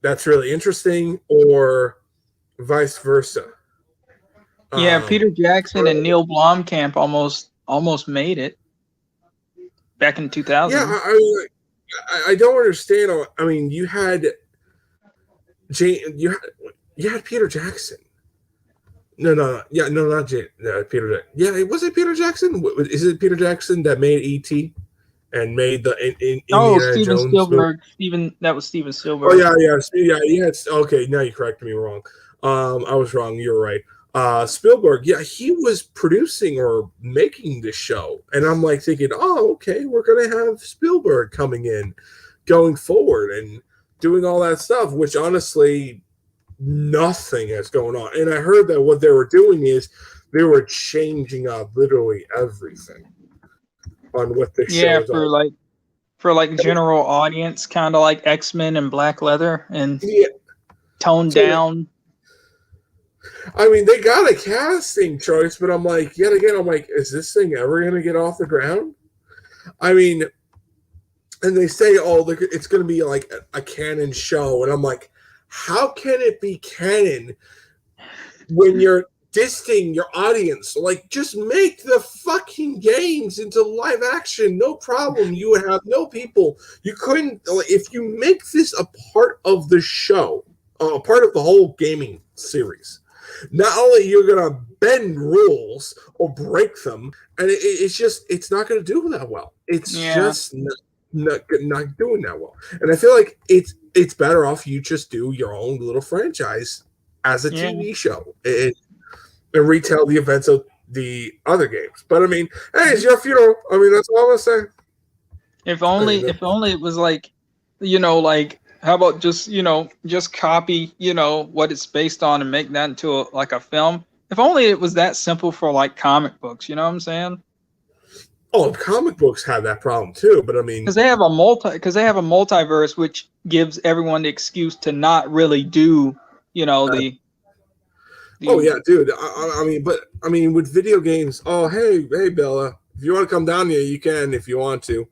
that's really interesting, or vice versa. Yeah, Peter Jackson and Neil Blomkamp almost made it back in 2000. Yeah, I don't understand. I mean, you had Peter Jackson. No, not Peter. Yeah, was it Peter Jackson? Is it Peter Jackson that made E.T.? and made the Oh, Indiana Steven Jones movie. Spielberg. That was Steven Oh Spielberg. yeah. Okay, now you corrected me wrong. I was wrong. You're right. Spielberg, yeah, he was producing or making the show, and I'm like thinking, oh, okay, we're gonna have Spielberg coming in, going forward, and doing all that stuff. Which honestly, nothing is going on. And I heard that what they were doing is they were changing up literally everything on what this show Yeah, is all. for like general audience, kind of like X-Men and Black Leather, and Yeah, toned so down. I mean, they got a casting choice, but I'm like, yet again, I'm like, is this thing ever going to get off the ground? I mean, and they say, oh, it's going to be like a canon show, and I'm like, how can it be canon when you're dissing your audience? Like, just make the fucking games into live action, no problem. You would have no people. You couldn't, if you make this a part of the show, a part of the whole gaming series. Not only you're gonna bend rules or break them, and it's not gonna do that well. It's just not doing that well. And I feel like it's better off you just do your own little franchise as a TV show and retell the events of the other games. But I mean, hey, it's your funeral. I mean, that's all I'm gonna say. If only it was like, like how about just copy, what it's based on and make that into like a film. If only it was that simple for like comic books, you know what I'm saying? Oh, comic books have that problem too, but I mean, because they have a multiverse, which gives everyone the excuse to not really do, the oh yeah, dude. I mean, with video games. Oh, hey, Bella. If you want to come down here, you can. If you want to,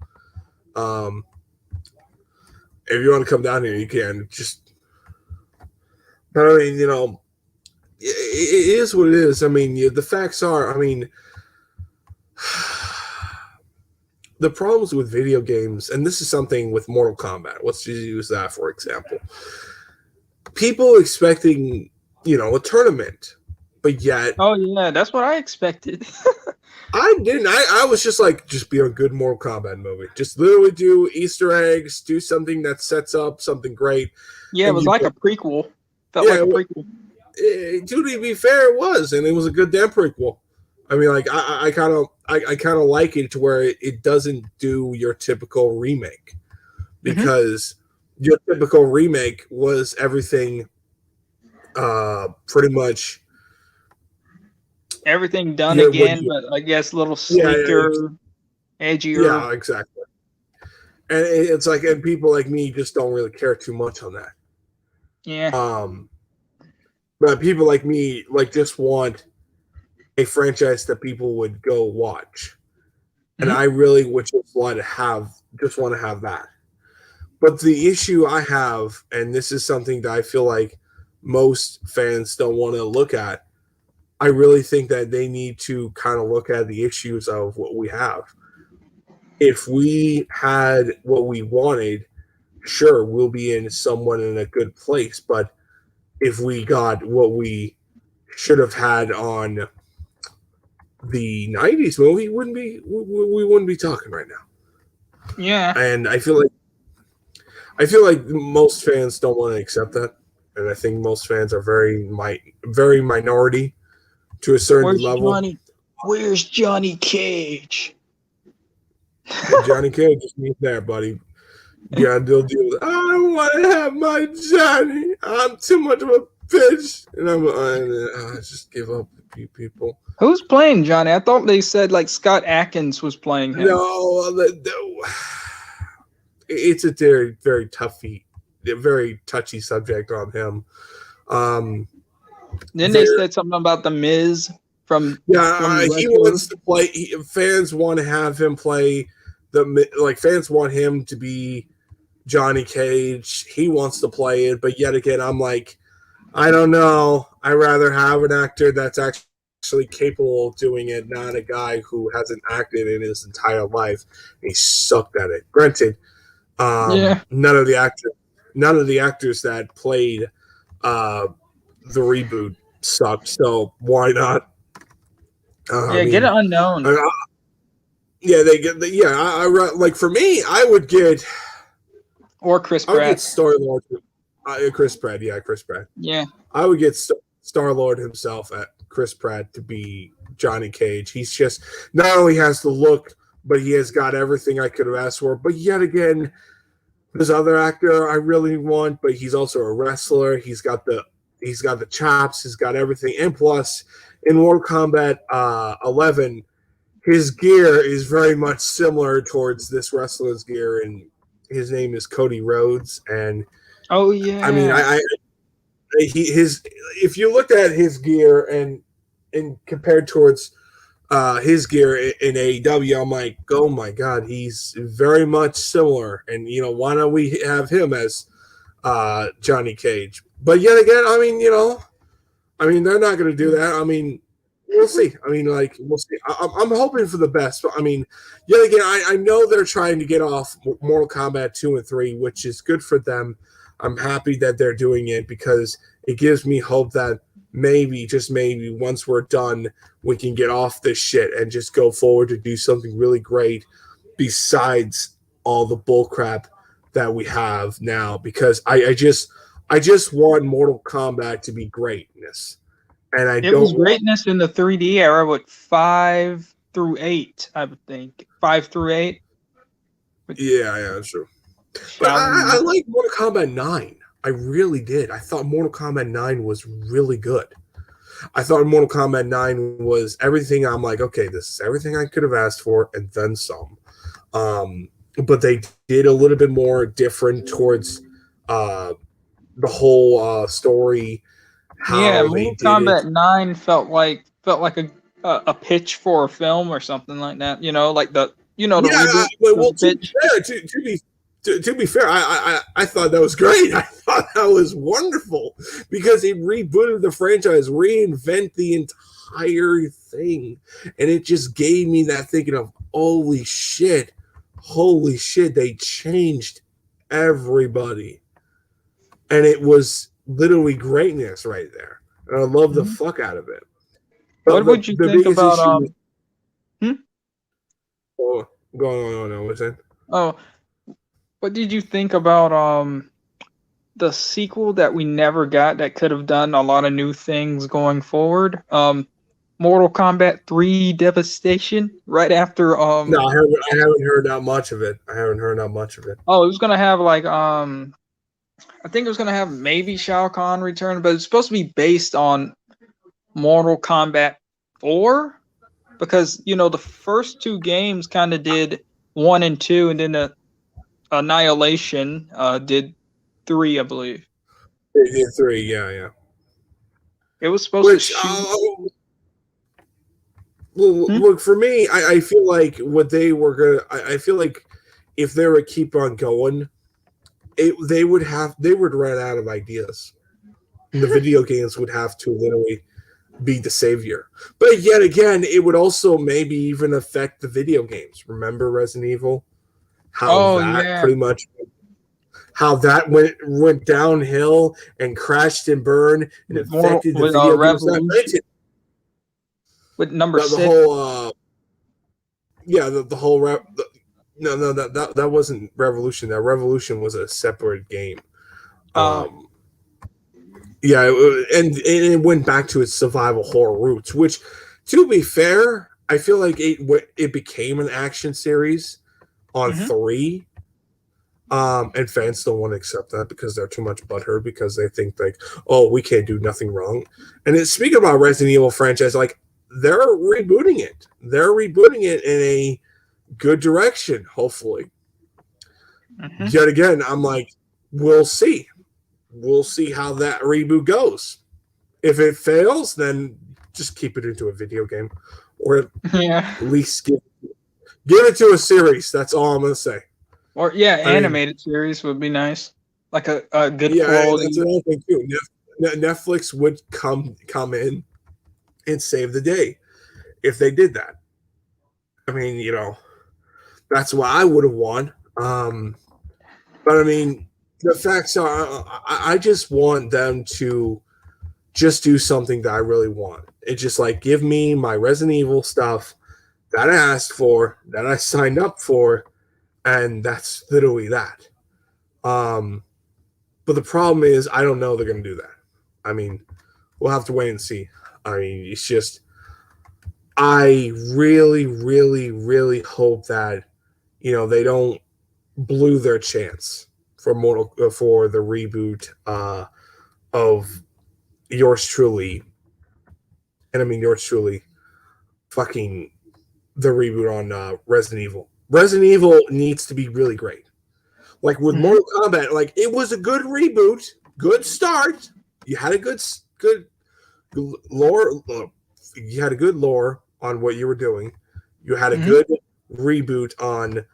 if you want to come down here, you can. Just, but I mean, it is what it is. I mean, the facts are. I mean, the problems with video games, and this is something with Mortal Kombat. Let's just use that for example. People expecting, a tournament, but yet, oh yeah, that's what I expected. I didn't. I was just like, just be a good Mortal Kombat movie. Just literally do Easter eggs, do something that sets up something great. Yeah, it was like a prequel. Felt like a prequel. To be fair, it was, and it was a good damn prequel. I mean, like I kind of like it to where it doesn't do your typical remake, because your typical remake was everything, pretty much everything done again, but I guess a little sleeker, edgier. Yeah, exactly. And it's like, and people like me just don't really care too much on that. Yeah. But people like me just want a franchise that people would go watch, and I really would just want to have that. But the issue I have, and this is something that I feel like most fans don't want to look at, I really think that they need to kind of look at the issues of what we have. If we had what we wanted, sure, we'll be in a good place. But if we got what we should have had on the 90s movie, we wouldn't be talking right now. Yeah. And I feel like most fans don't want to accept that. And I think most fans are very minority to a certain level. Where's Johnny Cage? Hey, Johnny Cage is not there, buddy. You gotta deal with, I don't want to have my Johnny. I'm too much of a bitch. And I just give up, people. Who's playing Johnny? I thought they said like Scott Adkins was playing him. No, it's a very, very very touchy subject on him. Then they said something about the Miz from he wants to play. Fans want to have him play fans want him to be Johnny Cage. He wants to play it, but yet again, I'm like, I don't know. I'd rather have an actor that's actually capable of doing it, not a guy who hasn't acted in his entire life. He sucked at it. Granted, none of the actors that played the reboot sucked. So why not? Get it unknown. Yeah, they get. Like for me, Or Chris I would get Pratt. Star Lord, Chris Pratt. Yeah, Chris Pratt. Yeah. I would get Star Lord himself at Chris Pratt to be Johnny Cage. He's just not only has the look, but he has got everything I could have asked for. But yet again, this other actor I really want, but he's also a wrestler. He's got the chops. He's got everything, and plus, in Mortal Kombat 11, his gear is very much similar towards this wrestler's gear, and his name is Cody Rhodes. And Oh I mean, yeah. his if you looked at his gear and compared towards his gear in AEW, I'm like, oh my god, he's very much similar. And why don't we have him as Johnny Cage? But yet again, I mean, they're not going to do that. I mean, we'll see. I mean, like, we'll see. I'm hoping for the best. But I mean, yet again, I know they're trying to get off Mortal Kombat 2 and 3, which is good for them. I'm happy that they're doing it because it gives me hope that maybe, just maybe, once we're done, we can get off this shit and just go forward to do something really great besides all the bullcrap that we have now. Because I just want Mortal Kombat to be greatness, and I It don't was want. greatness in the 3D era with 5 through 8, I would think. 5 through 8 with Yeah, that's true. But I Shaolin. like Mortal Kombat 9. I really did. I thought Mortal Kombat 9 was really good. I thought Mortal Kombat 9 was everything. I'm like, okay, this is everything I could have asked for and then some. But they did a little bit more different towards uh, the whole story, Yeah, how they Mortal did it. Kombat 9 felt like a pitch for a film or something like that. Like the Yeah, reboot, well, the to be pitch. fair, to be fair, I thought that was great. I thought that was wonderful because it rebooted the franchise, reinvent the entire thing, and it just gave me that thinking of holy shit, they changed everybody, and it was literally greatness right there, and I love the Mhm. fuck out of it. But What the would you the think biggest about issue is hmm? going on. What's that? Oh, what did you think about the sequel that we never got that could have done a lot of new things going forward? Mortal Kombat 3 Devastation right after No, I haven't heard that much of it. I haven't heard that much of it. oh, it was gonna have like I think it was gonna have maybe Shao Kahn return, but it's supposed to be based on Mortal Kombat 4 because the first two games kind of did 1 and 2, and then the Annihilation did 3, I believe. Yeah, three, yeah. It was supposed to Which, shoot. Hmm? look for me, I feel like what they were gonna. I feel like if they were to keep on going, they would run out of ideas. And the video games would have to literally be the savior. But yet again, it would also maybe even affect the video games. Remember Resident Evil? How Oh that yeah, pretty much how that went downhill and crashed and burned and Mortal affected the with video games. Not Revolution granted, with number the 6. whole the whole no that wasn't Revolution. That Revolution was a separate game. Uh, Um, yeah, and it went back to its survival horror roots. Which, to be fair, I feel like it became an action series on mhm. 3. And fans don't want to accept that because they're too much butthurt because they think like, oh, we can't do nothing wrong. And speaking about Resident Evil franchise, like they're rebooting it. They're rebooting it in a good direction, hopefully. Mhm. Yet again, I'm like, we'll see. We'll see how that reboot goes. If it fails, then just keep it into a video game, or at Yeah. least give it to a series. That's all I'm gonna say. Or yeah, I mean, animated series would be nice. Like a good yeah, that's quality. another thing too. Netflix would come in and save the day if they did that. I mean, that's what I would have won. But I mean, the facts are, I just want them to just do something that I really want. It's just like give me my Resident Evil stuff, that I asked for, that I signed up for, and that's literally that. Um, but the problem is, I don't know they're going to do that. I mean, we'll have to wait and see. I mean, it's just, I really, really, really hope that they don't blew their chance for for the reboot of yours truly, and I mean yours truly, fucking the reboot on Resident Evil. Resident Evil needs to be really great. Like with Mm-hmm. Mortal Kombat, like it was a good reboot, good start. You had a good lore. You had a good lore on what you were doing. You had a Mm-hmm. good reboot on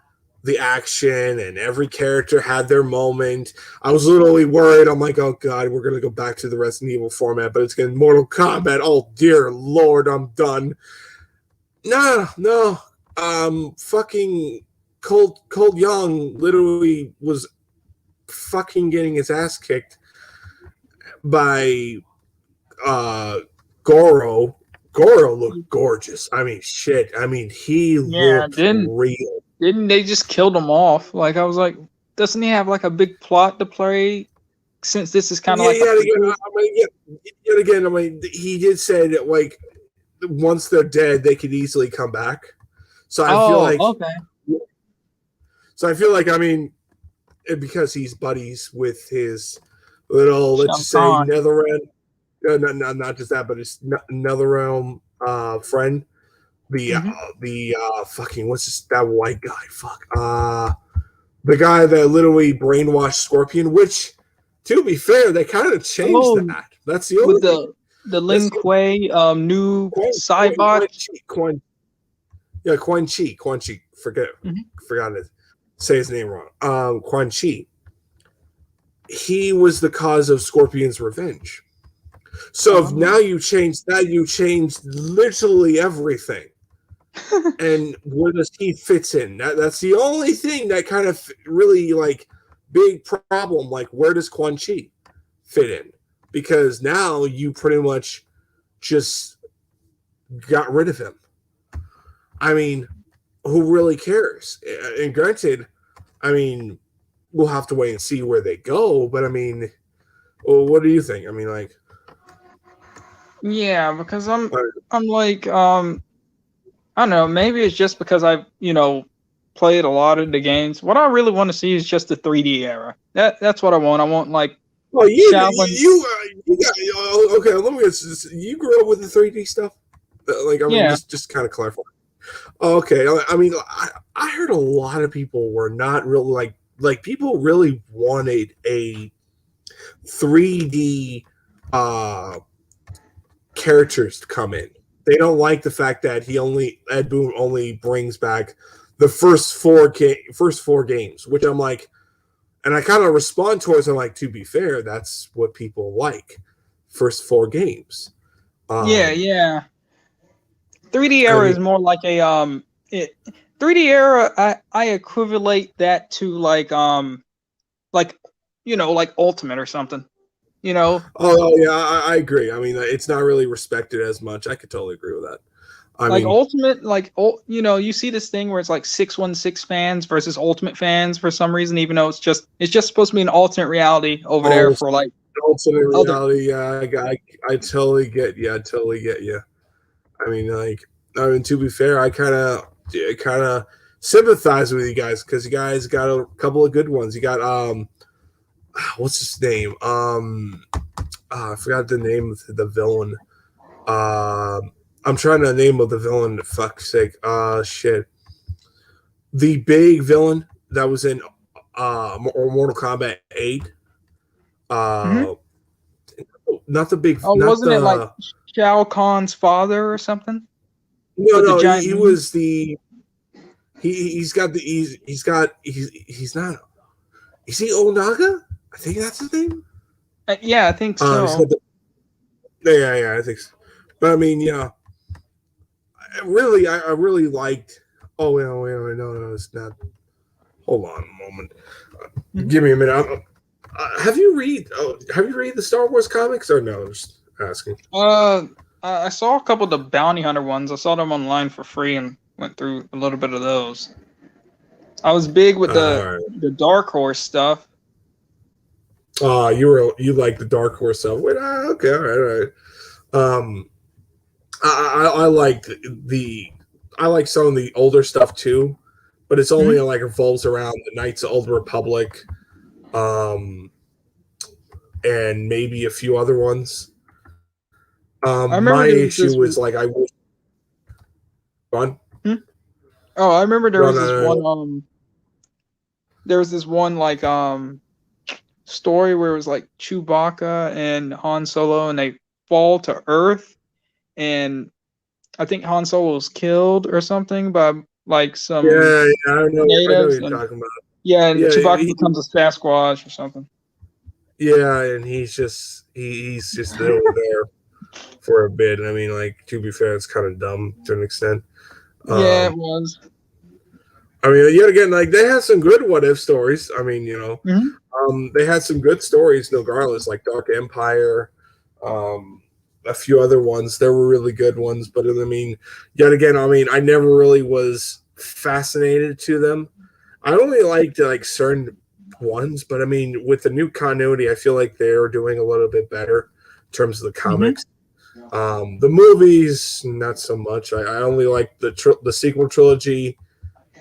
the action, and every character had their moment. I was literally worried. I'm like, oh god, we're gonna go back to the Resident Evil format, but it's getting Mortal Kombat. Oh dear lord, I'm done. No, no. Fucking Cold Young literally was fucking getting his ass kicked by uh Goro. Goro looked gorgeous. I mean, shit. I mean, he Yeah, looked real. didn't they just killed him off? Like I was like, doesn't he have like a big plot to play? Since this is kind of Yeah, like a yet again, prequel. I mean, yet again, I mean, he did say that like once they're dead, they could easily come back. So I feel Oh, like, okay. I mean, because he's buddies with his little, let's Shao just say, Kahn. Netherrealm. Not just that, but his Netherrealm friend. The Mm-hmm. fucking what's this, that white guy? Fuck. The guy that literally brainwashed Scorpion. Which, to be fair, they kind of changed Oh, that. That's the with only thing. the That's Lin the Kuei new Cybot. Quan Chi. Quan Chi. Mm-hmm. Forgot to say his name wrong. Quan Chi. He was the cause of Scorpion's revenge. So if now you change that, you change literally everything. And where does he fits in? That's the only thing that kind of really like big problem. Like where does Quan Chi fit in? Because now you pretty much just got rid of him. I mean, who really cares? And granted, I mean, we'll have to wait and see where they go. But I mean, well, what do you think? I mean, like, Yeah, because I'm like I don't know, maybe it's just because I've, played a lot of the games. What I really want to see is just the 3D era. That's what I want. I want like well, Shaolin. you got okay. Let me get this. You grew up with the 3D stuff. Like, I mean, Yeah. just kind of clarify. Okay, I mean, I heard a lot of people were not really like people really wanted a 3D uh characters to come in. They don't like the fact that Ed Boon only brings back the first four games, which I'm like, and I kind of respond towards. I'm like, to be fair, that's what people like, first four games. Yeah, Um, yeah. 3D I era mean, is more like a 3D era I equivalent that to like like Ultimate or something. You know, oh yeah, I agree. I mean, it's not really respected as much. I could totally agree with that. I like mean, Ultimate, you see this thing where it's like 616 fans versus Ultimate fans for some reason, even though it's just supposed to be an alternate reality over there oh, for like alternate other. reality. Yeah, I totally get you. I totally get you. I mean, like, I mean, to be fair, I kind of sympathize with you guys because you guys got a couple of good ones. You got what's his name? I forgot the name of the villain. I'm trying to name of the villain. Fuck's sake. Shit. The big villain that was in Mortal Kombat 8. Mhm. Uh, not the big, Oh, not wasn't it like the. Shao Kahn's father or something No, with the no, giant he moon? was the. He's got the he's not. Is he Onaga? I think that's his name. Yeah, I think He's so. got the. Yeah, I think so. But I mean, yeah, really, I really liked. Oh wait, no, it's not. Hold on a moment. Mhm. Give me a minute. Have you read the Star Wars comics or no? Just asking. Uh, I saw a couple of the bounty hunter ones. I saw them online for free and went through a little bit of those. I was big with All right. the Dark Horse stuff. You like the Dark Horse stuff? Wait, okay, all right, all right. Um, I like I like some of the older stuff too, but it's only Mm-hmm. like revolves around the Knights of the Old Republic, um, and maybe a few other ones. I My remember there was issue this. was like I wish. Run, Hmm? Oh, I remember there run, was this one. There was this one like story where it was like Chewbacca and Han Solo, and they fall to Earth, and I think Han Solo was killed or something by like some yeah, yeah, I know what natives, you're and talking about. yeah, and Yeah, Chewbacca becomes a Sasquatch or something. yeah, and he's just there for a bit. I mean, like to be fair, it's kind of dumb to an extent. Yeah, Um, it was. I mean, yet again, like they had some good what if stories. I mean, Hmm. they had some good stories, regardless, like Dark Empire, um, a few other ones. There were really good ones, but I mean, yet again, I mean, I never really was fascinated to them. I only liked like certain ones, but I mean, with the new continuity, I feel like they're doing a little bit better in terms of the Hmm. comics. The movies, not so much. I only like the sequel trilogy.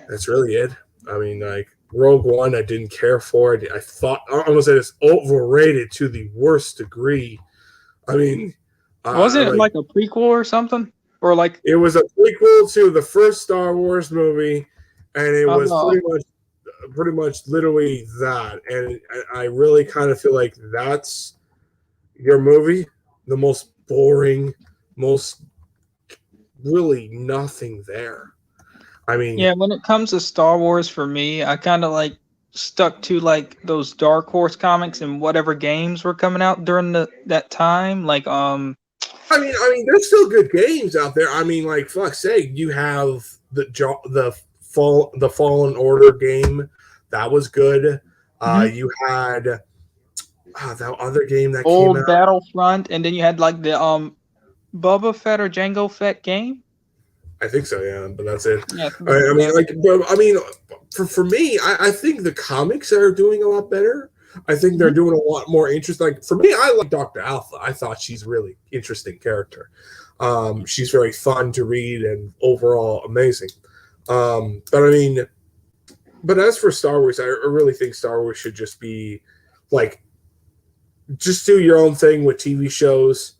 That's really it. I mean, like Rogue One, I didn't care for it. I thought I'm gonna say it's overrated to the worst degree. I mean, Wasn't it like like a prequel or something? Or like, it was a prequel to the first Star Wars movie, and it was oh, pretty much literally that. And I really kind of feel like that's your movie, the most boring, most really nothing there. I mean, yeah, when it comes to Star Wars for me, I kind of like stuck to like those Dark Horse comics and whatever games were coming out during that time. Like there's still good games out there. I mean, like fuck's sake, you have the Fallen Order game that was good. mhm, You had that other game that came old out. Battlefront, and then you had like the Boba Fett or Jango Fett game. I think so, yeah, but that's it. Yeah, something I like mean, that. like, but I mean, for me, I think the comics are doing a lot better. I think they're Mhm. doing a lot more interest. Like for me, I like Doctor Alpha. I thought she's a really interesting character. She's very fun to read and overall amazing. But I mean, but as for Star Wars, I really think Star Wars should just be like just do your own thing with TV shows.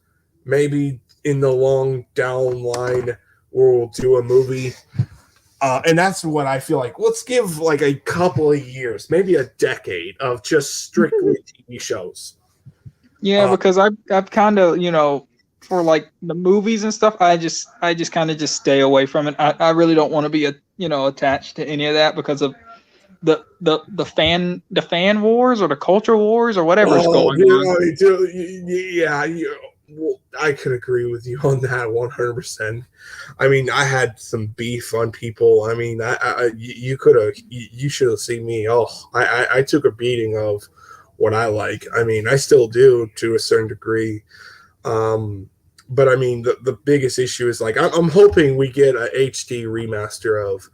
Maybe in the long down line, we'll do a movie. And that's what I feel like. Let's give like a couple of years, maybe a decade of just strictly TV shows. Yeah, Uh, because I've kind of for like the movies and stuff, I just kind of just stay away from it. I really don't want to be attached to any of that because of the fan wars or the culture wars or whatever's oh, going on. yeah, well, I could agree with you on that 100%. I mean, I had some beef on people. I mean, you could have, you should have seen me. Oh, I took a beating of what I like. I mean, I still do to a certain degree. But I mean, the biggest issue is like I'm hoping we get a HD remaster of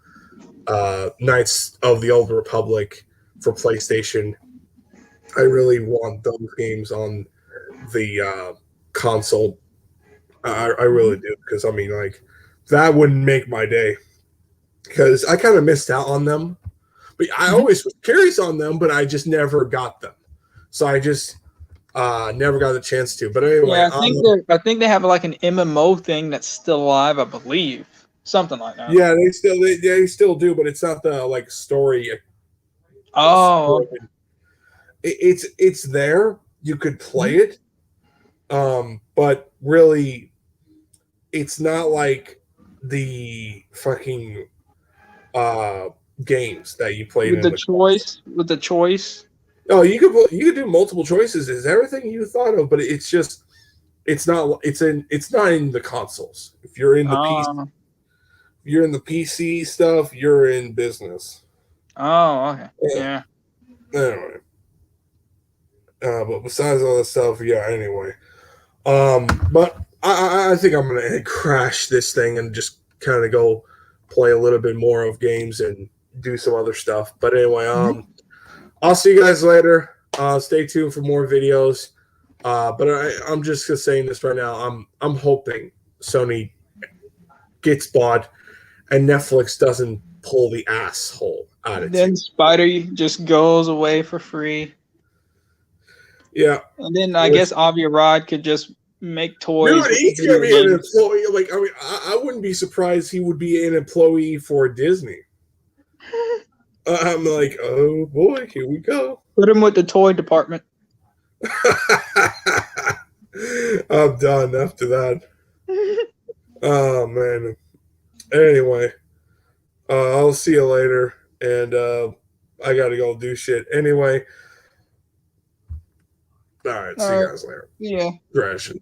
Knights of the Old Republic for PlayStation. I really want those games on the console. I really Mhm. do because I mean, like that wouldn't make my day because I kind of missed out on them. But I Mhm. always was curious on them, but I just never got them. So I just never got the chance to. But anyway, Yeah, I think they have like an MMO thing that's still alive, I believe, something like that. yeah, they still do, but it's not the like story. Oh, It's there. You could play mhm. it, but really, it's not like the fucking uh games that you played with in the the. choice. Oh, you could do multiple choices. Is everything you thought of, but it's just it's not in the consoles. If you're in the PC, Oh, you're in the PC stuff. You're in business. oh, okay, Yeah. yeah. Anyway, but besides all that stuff, yeah. Anyway, but I think I'm gonna crash this thing and just kind of go play a little bit more of games and do some other stuff. But anyway, Mhm. I'll see you guys later. Stay tuned for more videos. But I'm just saying this right now. I'm hoping Sony gets bought and Netflix doesn't pull the asshole Then attitude. Spider just goes away for free. Yeah. And then I Which, guess Avi Arad could just make toys dude, with the he's gonna video be an games. employee. Like, I mean, I wouldn't be surprised he would be an employee for Disney. I'm like, oh boy, here we go. Put him with the toy department. I'm done after that. Oh man. Anyway, I'll see you later, and I gotta go do shit. Anyway, all right. See All you right. guys later. Yeah. Crashing.